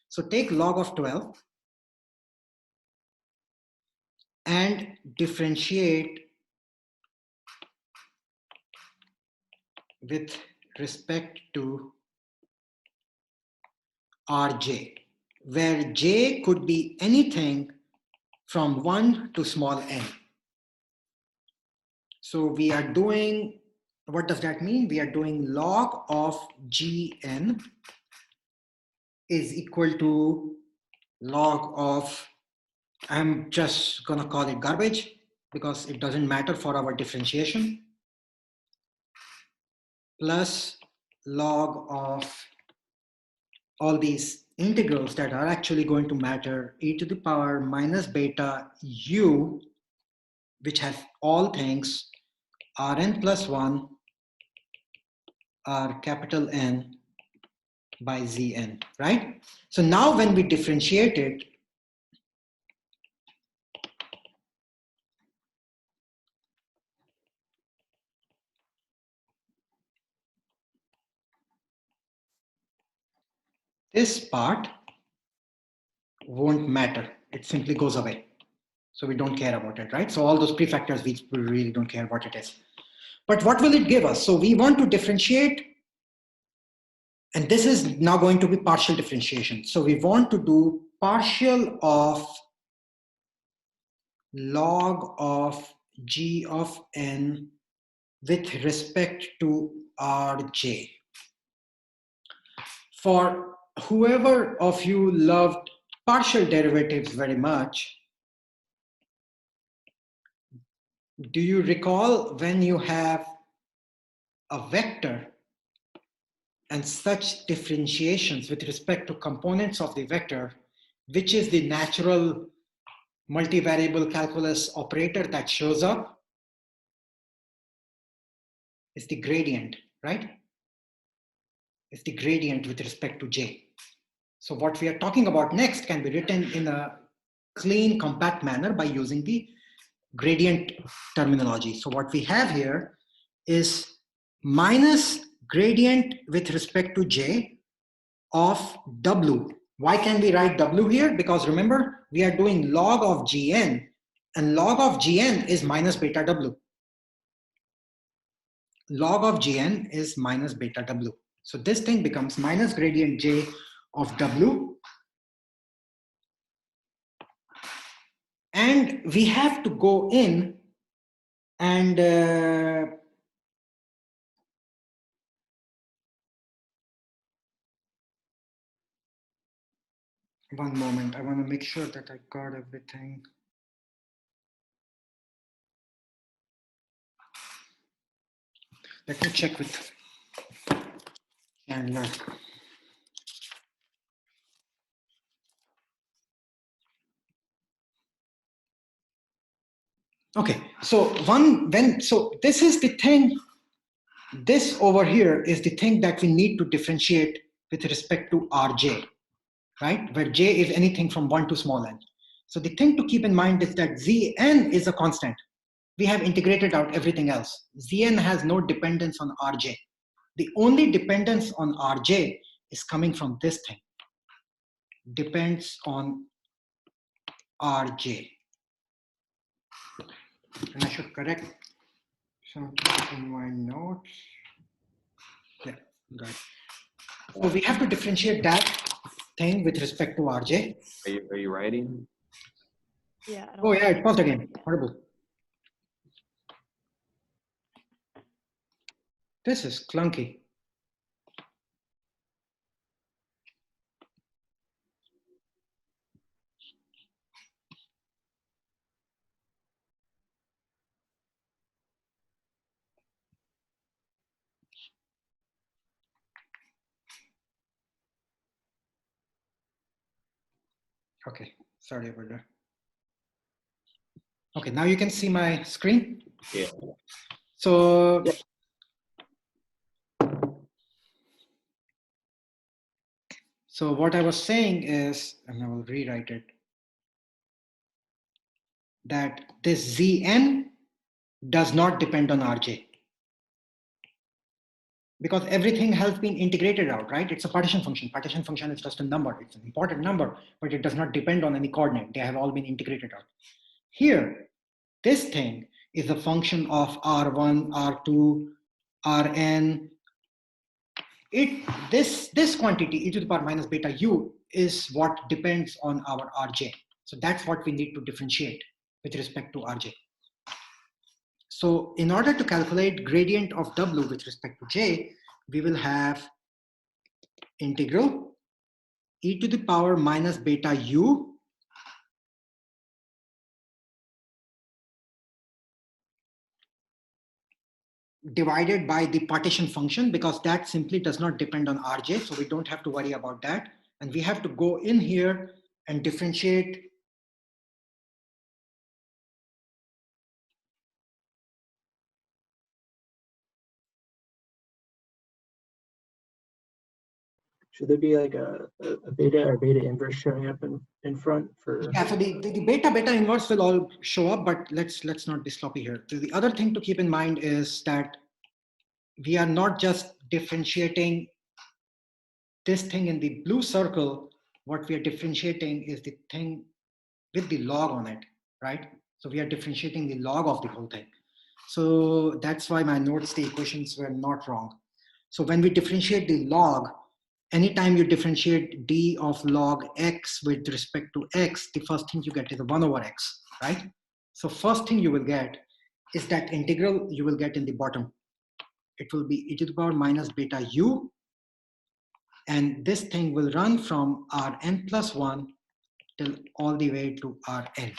[SPEAKER 1] So take log of 12 and differentiate with respect to Rj, where j could be anything from 1 to small n. So we are doing, what does that mean? We are doing log of gn is equal to log of, I'm just gonna call it garbage because it doesn't matter for our differentiation, plus log of all these integrals that are actually going to matter, e to the power minus beta u, which has all things Rn plus 1 R capital N by Zn, right? So now when we differentiate it, this part won't matter. It simply goes away. So we don't care about it, right? So all those prefactors, we really don't care what it is. But what will it give us? So we want to differentiate, and this is now going to be partial differentiation. So we want to do partial of log of g of n with respect to Rj. For whoever of you loved partial derivatives very much, do you recall when you have a vector and such differentiations with respect to components of the vector, which is the natural multivariable calculus operator that shows up? It's the gradient, right? It's the gradient with respect to J. So what we are talking about next can be written in a clean, compact manner by using the gradient terminology. So what we have here is minus gradient with respect to J of W. Why can we write W here? Because remember, we are doing log of Gn, and log of Gn is minus beta W. Log of Gn is minus beta W. So this thing becomes minus gradient J of W. And we have to go in and one moment, I want to make sure that I got everything. Let me check with Chandler. Okay, so so this is the thing, this over here is the thing that we need to differentiate with respect to Rj, right? Where J is anything from 1 to small n. So the thing to keep in mind is that Zn is a constant. We have integrated out everything else. Zn has no dependence on Rj. The only dependence on Rj is coming from this thing. Depends on Rj. And I should correct something in my notes. Yeah, got it. So we have to differentiate that thing with respect to Rj.
[SPEAKER 7] Are you writing?
[SPEAKER 8] Yeah. I don't
[SPEAKER 1] Oh yeah, it paused again. Horrible. This is clunky. Okay, sorry about that. Okay, now you can see my screen.
[SPEAKER 7] Yeah.
[SPEAKER 1] So
[SPEAKER 4] Yep.
[SPEAKER 1] So what I was saying is, and I will rewrite it, that this Zn does not depend on Rj. Because everything has been integrated out, right? It's a partition function. Partition function is just a number. It's an important number, but it does not depend on any coordinate. They have all been integrated out. Here, this thing is a function of R1, R2, Rn. This quantity, e to the power minus beta u, is what depends on our Rj. So that's what we need to differentiate with respect to Rj. So in order to calculate gradient of W with respect to J, we will have integral e to the power minus beta u divided by the partition function, because that simply does not depend on Rj, so we don't have to worry about that. And we have to go in here and differentiate
[SPEAKER 4] Should there be like a beta or beta inverse showing up in front for?
[SPEAKER 1] Yeah, so the beta inverse will all show up, but let's not be sloppy here. So the other thing to keep in mind is that we are not just differentiating this thing in the blue circle. What we are differentiating is the thing with the log on it, right? So we are differentiating the log of the whole thing. So that's why my notes, the equations were not wrong. So when we differentiate the log, anytime you differentiate d of log x with respect to x, the first thing you get is a 1 over x, right? So first thing you will get is that integral you will get in the bottom. It will be e to the power minus beta u, and this thing will run from Rn plus 1 till all the way to Rn,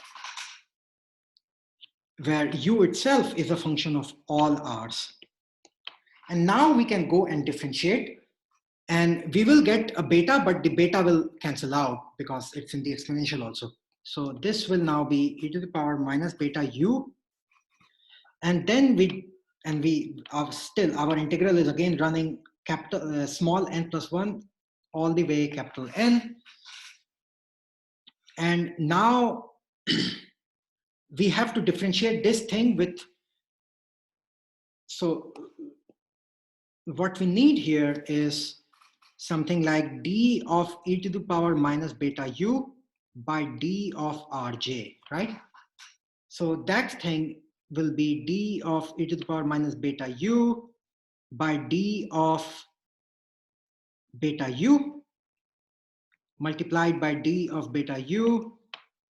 [SPEAKER 1] where u itself is a function of all r's. And now we can go and differentiate, and we will get a beta, but the beta will cancel out because it's in the exponential also. So this will now be e to the power minus beta u, and then still our integral is again running capital small n plus 1 all the way capital N. And now we have to differentiate this thing with, so what we need here is something like d of e to the power minus beta u by d of rj, right? So that thing will be d of e to the power minus beta u by d of beta u multiplied by d of beta u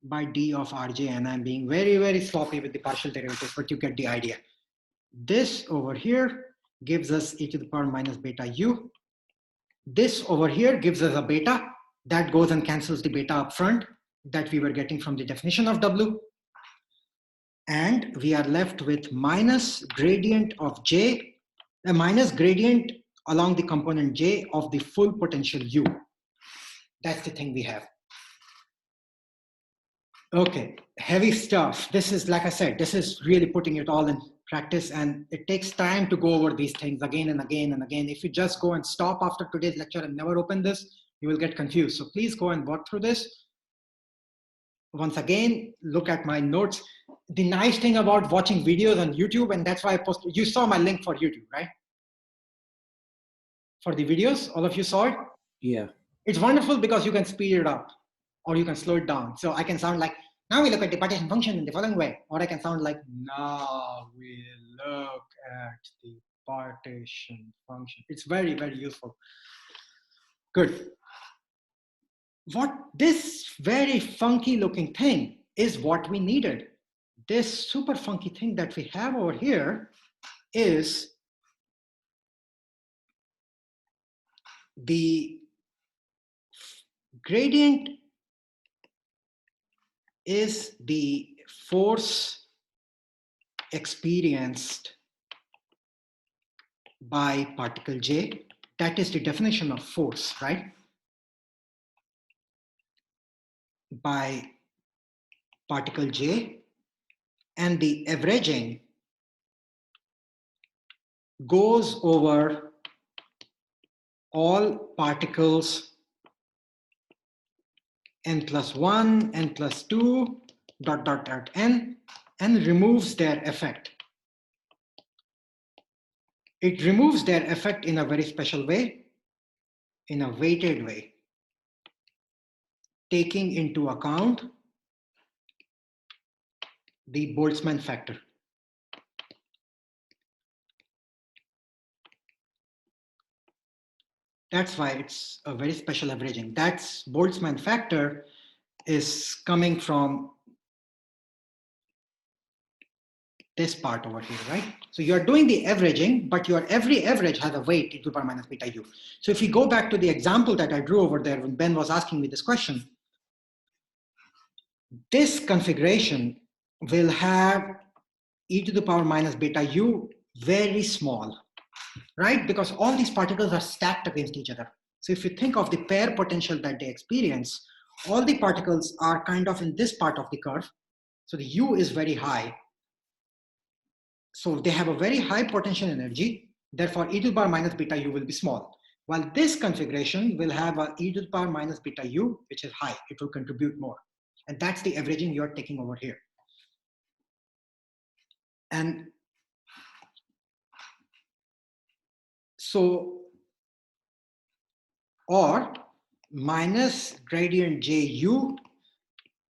[SPEAKER 1] by d of rj. And I'm being very, very sloppy with the partial derivatives, but you get the idea. This over here gives us e to the power minus beta u. This over here gives us a beta that goes and cancels the beta up front that we were getting from the definition of W. And we are left with minus gradient of J, a minus gradient along the component J of the full potential U. That's the thing we have. Okay, heavy stuff. This is, like I said, this is really putting it all in practice, and it takes time to go over these things again and again and again. If you just go and stop after today's lecture and never open this, you will get confused. So please go and work through this. Once again, look at my notes. The nice thing about watching videos on YouTube, and that's why I posted, you saw my link for YouTube, right? For the videos, all of you saw it?
[SPEAKER 6] Yeah.
[SPEAKER 1] It's wonderful because you can speed it up or you can slow it down. So I can sound like, now we look at the partition function in the following way, or I can sound like, now we look at the partition function. It's very, very useful. Good. What this very funky looking thing is what we needed. This super funky thing that we have over here is the gradient is the force experienced by particle J. That is the definition of force, right? By particle J, and the averaging goes over all particles n plus 1, n plus 2, dot, dot, dot, n, and removes their effect. It removes their effect in a very special way, in a weighted way, taking into account the Boltzmann factor. That's why it's a very special averaging. That's Boltzmann factor is coming from this part over here, right? So you're doing the averaging, but your every average has a weight e to the power minus beta u. So if we go back to the example that I drew over there when Ben was asking me this question, this configuration will have e to the power minus beta u very small, right? Because all these particles are stacked against each other. So if you think of the pair potential that they experience, all the particles are kind of in this part of the curve. So the u is very high. So they have a very high potential energy. Therefore, e to the power minus beta u will be small. While this configuration will have a e to the power minus beta u, which is high. It will contribute more. And that's the averaging you're taking over here. And so, or minus gradient ju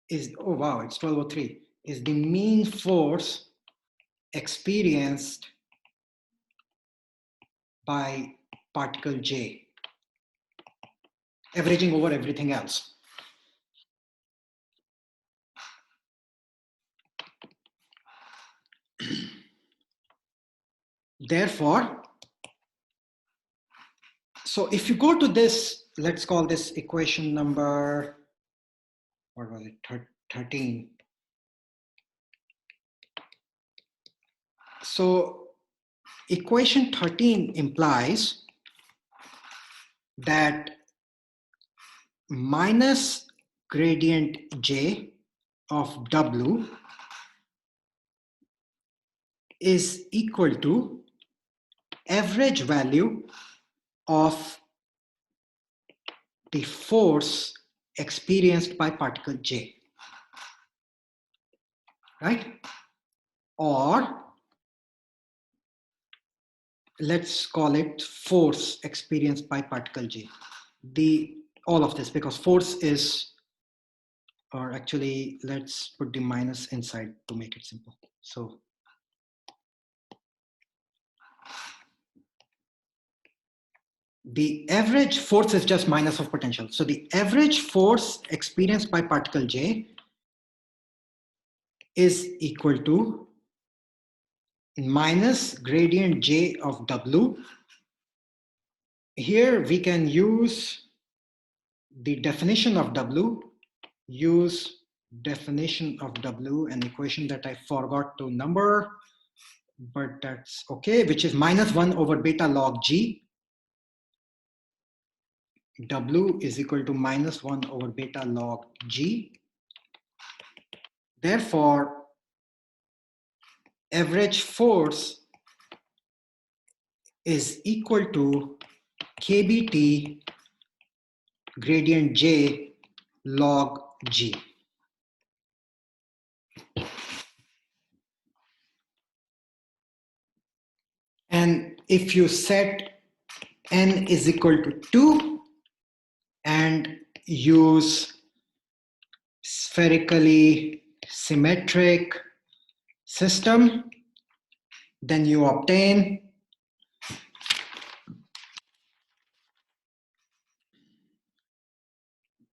[SPEAKER 1] is, oh wow, it's 1203, is the mean force experienced by particle j, averaging over everything else. Therefore, so if you go to this, let's call this equation number, what was it, 13. So equation 13 implies that minus gradient j of w is equal to average value of the force experienced by particle j, right? Or let's call it force experienced by particle j. All of this, because force is, or actually let's put the minus inside to make it simple. So the average force is just minus of potential. So the average force experienced by particle j is equal to minus gradient j of w. Here we can use the definition of w, use definition of w, an equation that I forgot to number, but that's okay, which is minus 1 over beta log g. W is equal to minus 1 over beta log g. Therefore, average force is equal to kbt gradient j log g. And if you set n is equal to 2 and use spherically symmetric system, then you obtain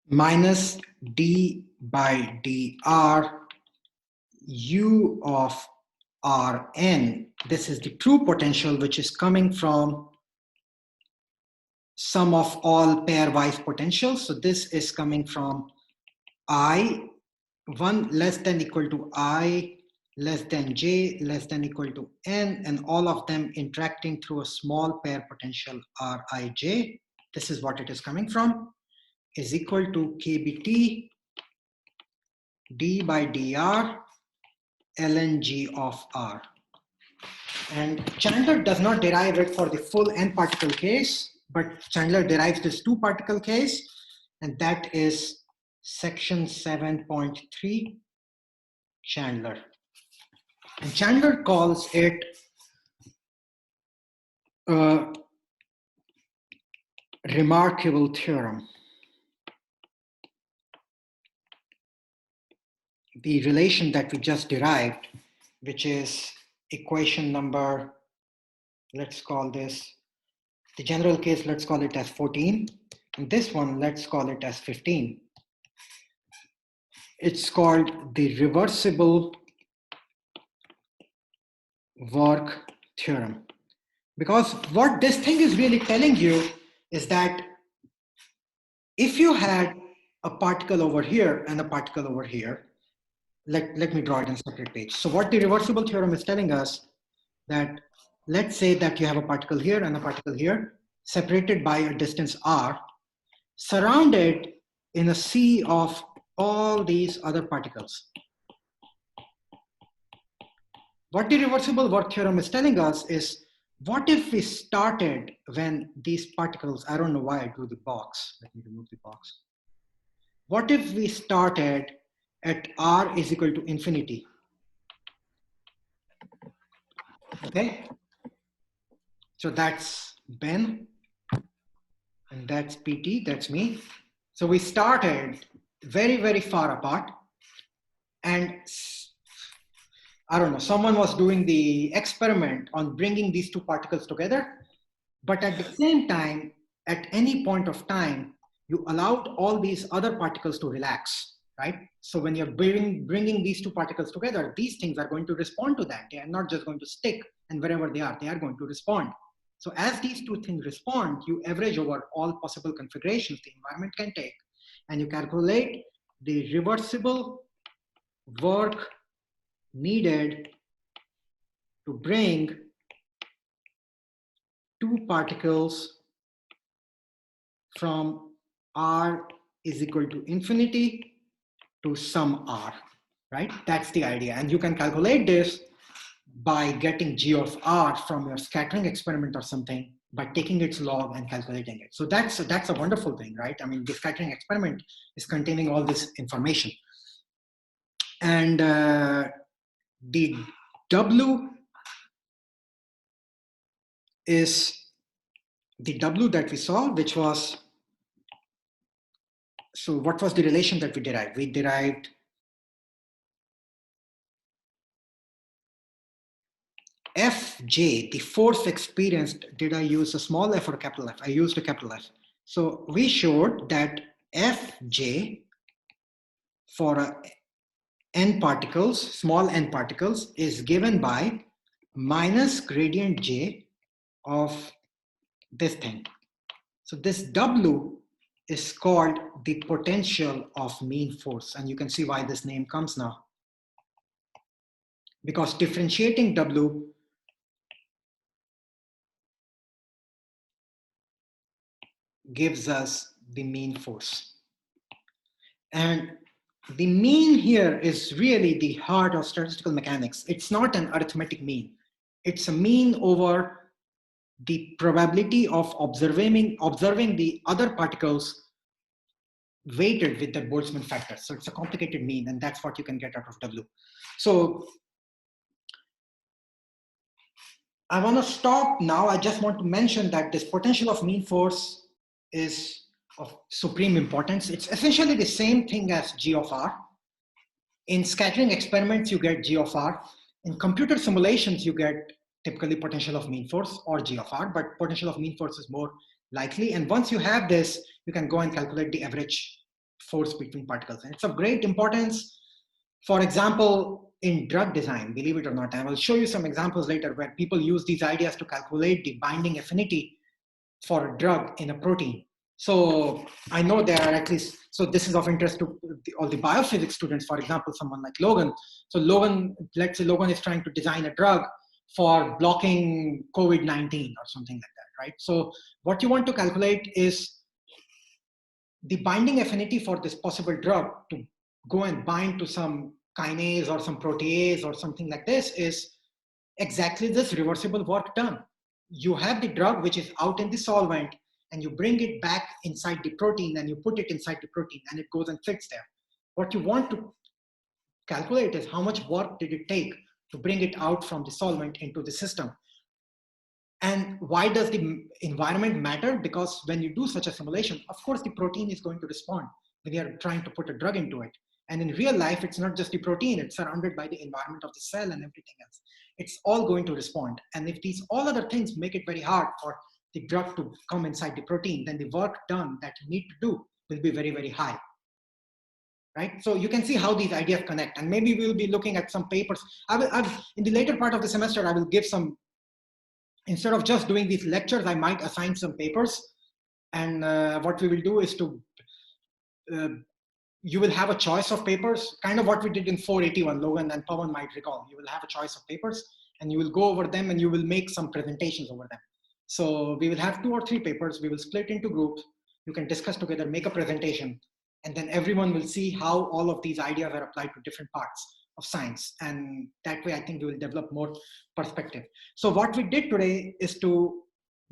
[SPEAKER 1] minus d by dr u of Rn. This is the true potential, which is coming from sum of all pairwise potentials. So this is coming from I, 1 less than equal to I, less than j, less than equal to n, and all of them interacting through a small pair potential Rij. This is what it is coming from, is equal to kbt d by dr ln g of r. And Chandler does not derive it for the full n particle case, but Chandler derives this 2 particle case, and that is section 7.3 Chandler. And Chandler calls it a remarkable theorem. The relation that we just derived, which is equation number, let's call this, the general case, let's call it as 14. And this one, let's call it as 15. It's called the reversible work theorem. Because what this thing is really telling you is that if you had a particle over here and a particle over here, let me draw it on a separate page. So what the reversible theorem is telling us that, let's say that you have a particle here and a particle here, separated by a distance r, surrounded in a sea of all these other particles. What the reversible work theorem is telling us is, what if we started when these particles, I don't know why I drew the box, let me remove the box. What if we started at r is equal to infinity? Okay, so that's Ben, and that's PT, that's me. So we started very, very far apart, and I don't know, someone was doing the experiment on bringing these two particles together, but at the same time, at any point of time, you allowed all these other particles to relax, right? So when you're bringing these two particles together, these things are going to respond to that. They are not just going to stick, and wherever they are going to respond. So as these two things respond, you average over all possible configurations the environment can take, and you calculate the reversible work needed to bring two particles from r is equal to infinity to some r, right? That's the idea. And you can calculate this by getting g of r from your scattering experiment or something, by taking its log and calculating it. So that's a wonderful thing, right? I mean, the scattering experiment is containing all this information. And the W is the W that we saw, which was, so what was the relation that we derived? We derived Fj, the force experienced. Did I use a small f or a capital F? I used a capital F. So we showed that Fj for n particles, small n particles, is given by minus gradient J of this thing. So this W is called the potential of mean force. And you can see why this name comes now. Because differentiating W gives us the mean force. And the mean here is really the heart of statistical mechanics. It's not an arithmetic mean. It's a mean over the probability of observing the other particles weighted with the Boltzmann factor. So it's a complicated mean, and that's what you can get out of W. So I want to stop now. I just want to mention that this potential of mean force is of supreme importance. It's essentially the same thing as G of R. In scattering experiments, you get G of R. In computer simulations, you get typically potential of mean force or G of R, but potential of mean force is more likely. And once you have this, you can go and calculate the average force between particles. And it's of great importance. For example, in drug design, believe it or not, I will show you some examples later where people use these ideas to calculate the binding affinity for a drug in a protein. So I know there are at least, so this is of interest to all the biophysics students, for example, someone like Logan. So Logan, let's say Logan is trying to design a drug for blocking COVID-19 or something like that, right? So what you want to calculate is the binding affinity for this possible drug to go and bind to some kinase or some protease or something like this is exactly this reversible work done. You have the drug which is out in the solvent, and you bring it back inside the protein and you put it inside the protein and it goes and fits there. What you want to calculate is how much work did it take to bring it out from the solvent into the system. And why does the environment matter? Because when you do such a simulation, of course, the protein is going to respond when you're trying to put a drug into it. And in real life, it's not just the protein, it's surrounded by the environment of the cell and everything else. It's all going to respond. And if these all other things make it very hard for the drug to come inside the protein, then the work done that you need to do will be very, very high. right? So you can see how these ideas connect, and maybe we'll be looking at some papers. In the later part of the semester, I will give some, instead of just doing these lectures, I might assign some papers. And what we will do is you will have a choice of papers, kind of what we did in 481, Logan and Pawan might recall. You will have a choice of papers and you will go over them and you will make some presentations over them. So we will have 2 or 3 papers. We will split into groups. You can discuss together, make a presentation, and then everyone will see how all of these ideas are applied to different parts of science. And that way, I think we will develop more perspective. So what we did today is to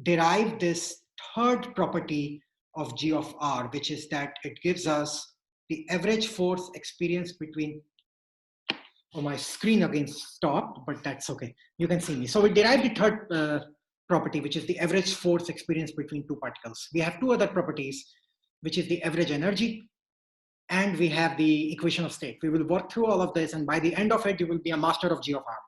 [SPEAKER 1] derive this third property of G of R, which is that it gives us the average force experience between, oh, my screen again stopped, but that's okay. You can see me. So we derived the third property, which is the average force experience between 2 particles. We have 2 other properties, which is the average energy, and we have the equation of state. We will work through all of this, and by the end of it, you will be a master of G of R.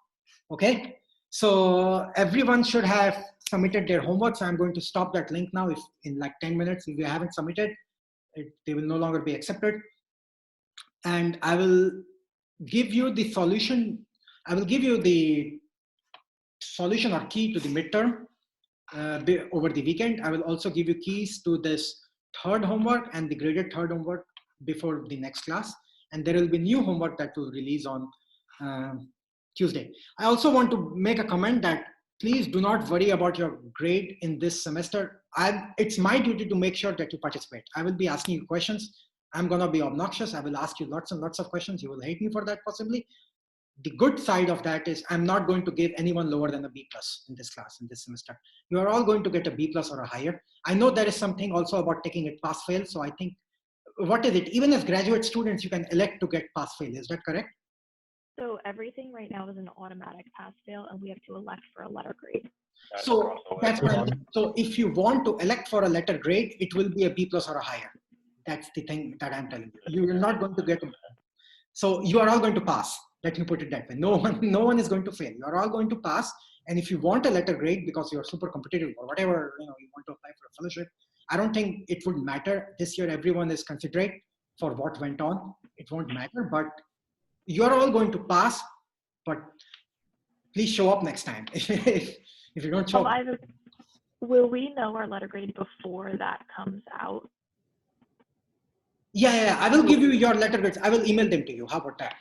[SPEAKER 1] Okay? So everyone should have submitted their homework. So I'm going to stop that link now. If in like 10 minutes, if you haven't submitted, they will no longer be accepted. And I will give you the solution. I will give you the solution or key to the midterm over the weekend. I will also give you keys to this third homework and the graded third homework before the next class. And there will be new homework that will release on Tuesday. I also want to make a comment that please do not worry about your grade in this semester. It's my duty to make sure that you participate. I will be asking you questions. I'm going to be obnoxious. I will ask you lots and lots of questions. You will hate me for that possibly. The good side of that is I'm not going to give anyone lower than a B+ in this class, in this semester. You are all going to get a B+ or a higher. I know there is something also about taking it pass-fail. So I think, what is it? Even as graduate students, you can elect to get pass-fail. Is that correct?
[SPEAKER 8] So everything right now is an automatic pass-fail, and we have to elect for a letter grade.
[SPEAKER 1] So that's what, so if you want to elect for a letter grade, it will be a B+ or a higher. That's the thing that I'm telling you. You're not going to get, so you are all going to pass. Let me put it that way. No one is going to fail. You are all going to pass. And if you want a letter grade because you're super competitive or whatever, you want to apply for a fellowship, I don't think it would matter. This year, everyone is considerate for what went on. It won't matter, but you are all going to pass. But please show up next time. If you don't show up.
[SPEAKER 8] Will we know our letter grade before that comes out?
[SPEAKER 1] Yeah. I will give you your letter grades. I will email them to you. How about that?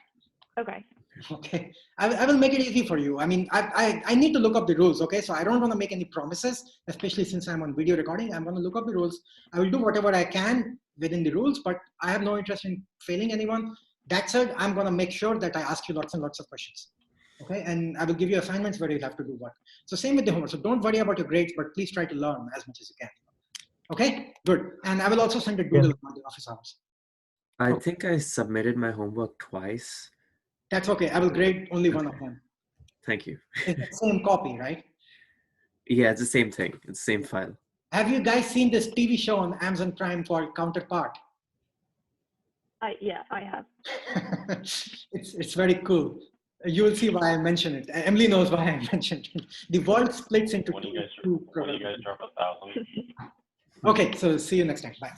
[SPEAKER 8] Okay.
[SPEAKER 1] Okay. I will make it easy for you. I mean, I need to look up the rules. Okay. So I don't want to make any promises, especially since I'm on video recording. I'm going to look up the rules. I will do whatever I can within the rules, but I have no interest in failing anyone. That said, I'm going to make sure that I ask you lots and lots of questions. Okay. And I will give you assignments where you'll have to do work. So same with the homework. So don't worry about your grades, but please try to learn as much as you can. Okay, good. And I will also send a doodle on the office hours.
[SPEAKER 6] I think I submitted my homework twice.
[SPEAKER 1] That's okay. I will grade only one of them.
[SPEAKER 6] Thank you.
[SPEAKER 1] It's the same copy, right?
[SPEAKER 6] Yeah, it's the same thing. It's the same file.
[SPEAKER 1] Have you guys seen this TV show on Amazon Prime called Counterpart?
[SPEAKER 8] Yeah, I have.
[SPEAKER 1] It's very cool. You will see why I mentioned it. Emily knows why I mentioned it. The world splits into two.
[SPEAKER 9] When you guys drop 1,000.
[SPEAKER 1] Okay, so see you next time. Bye.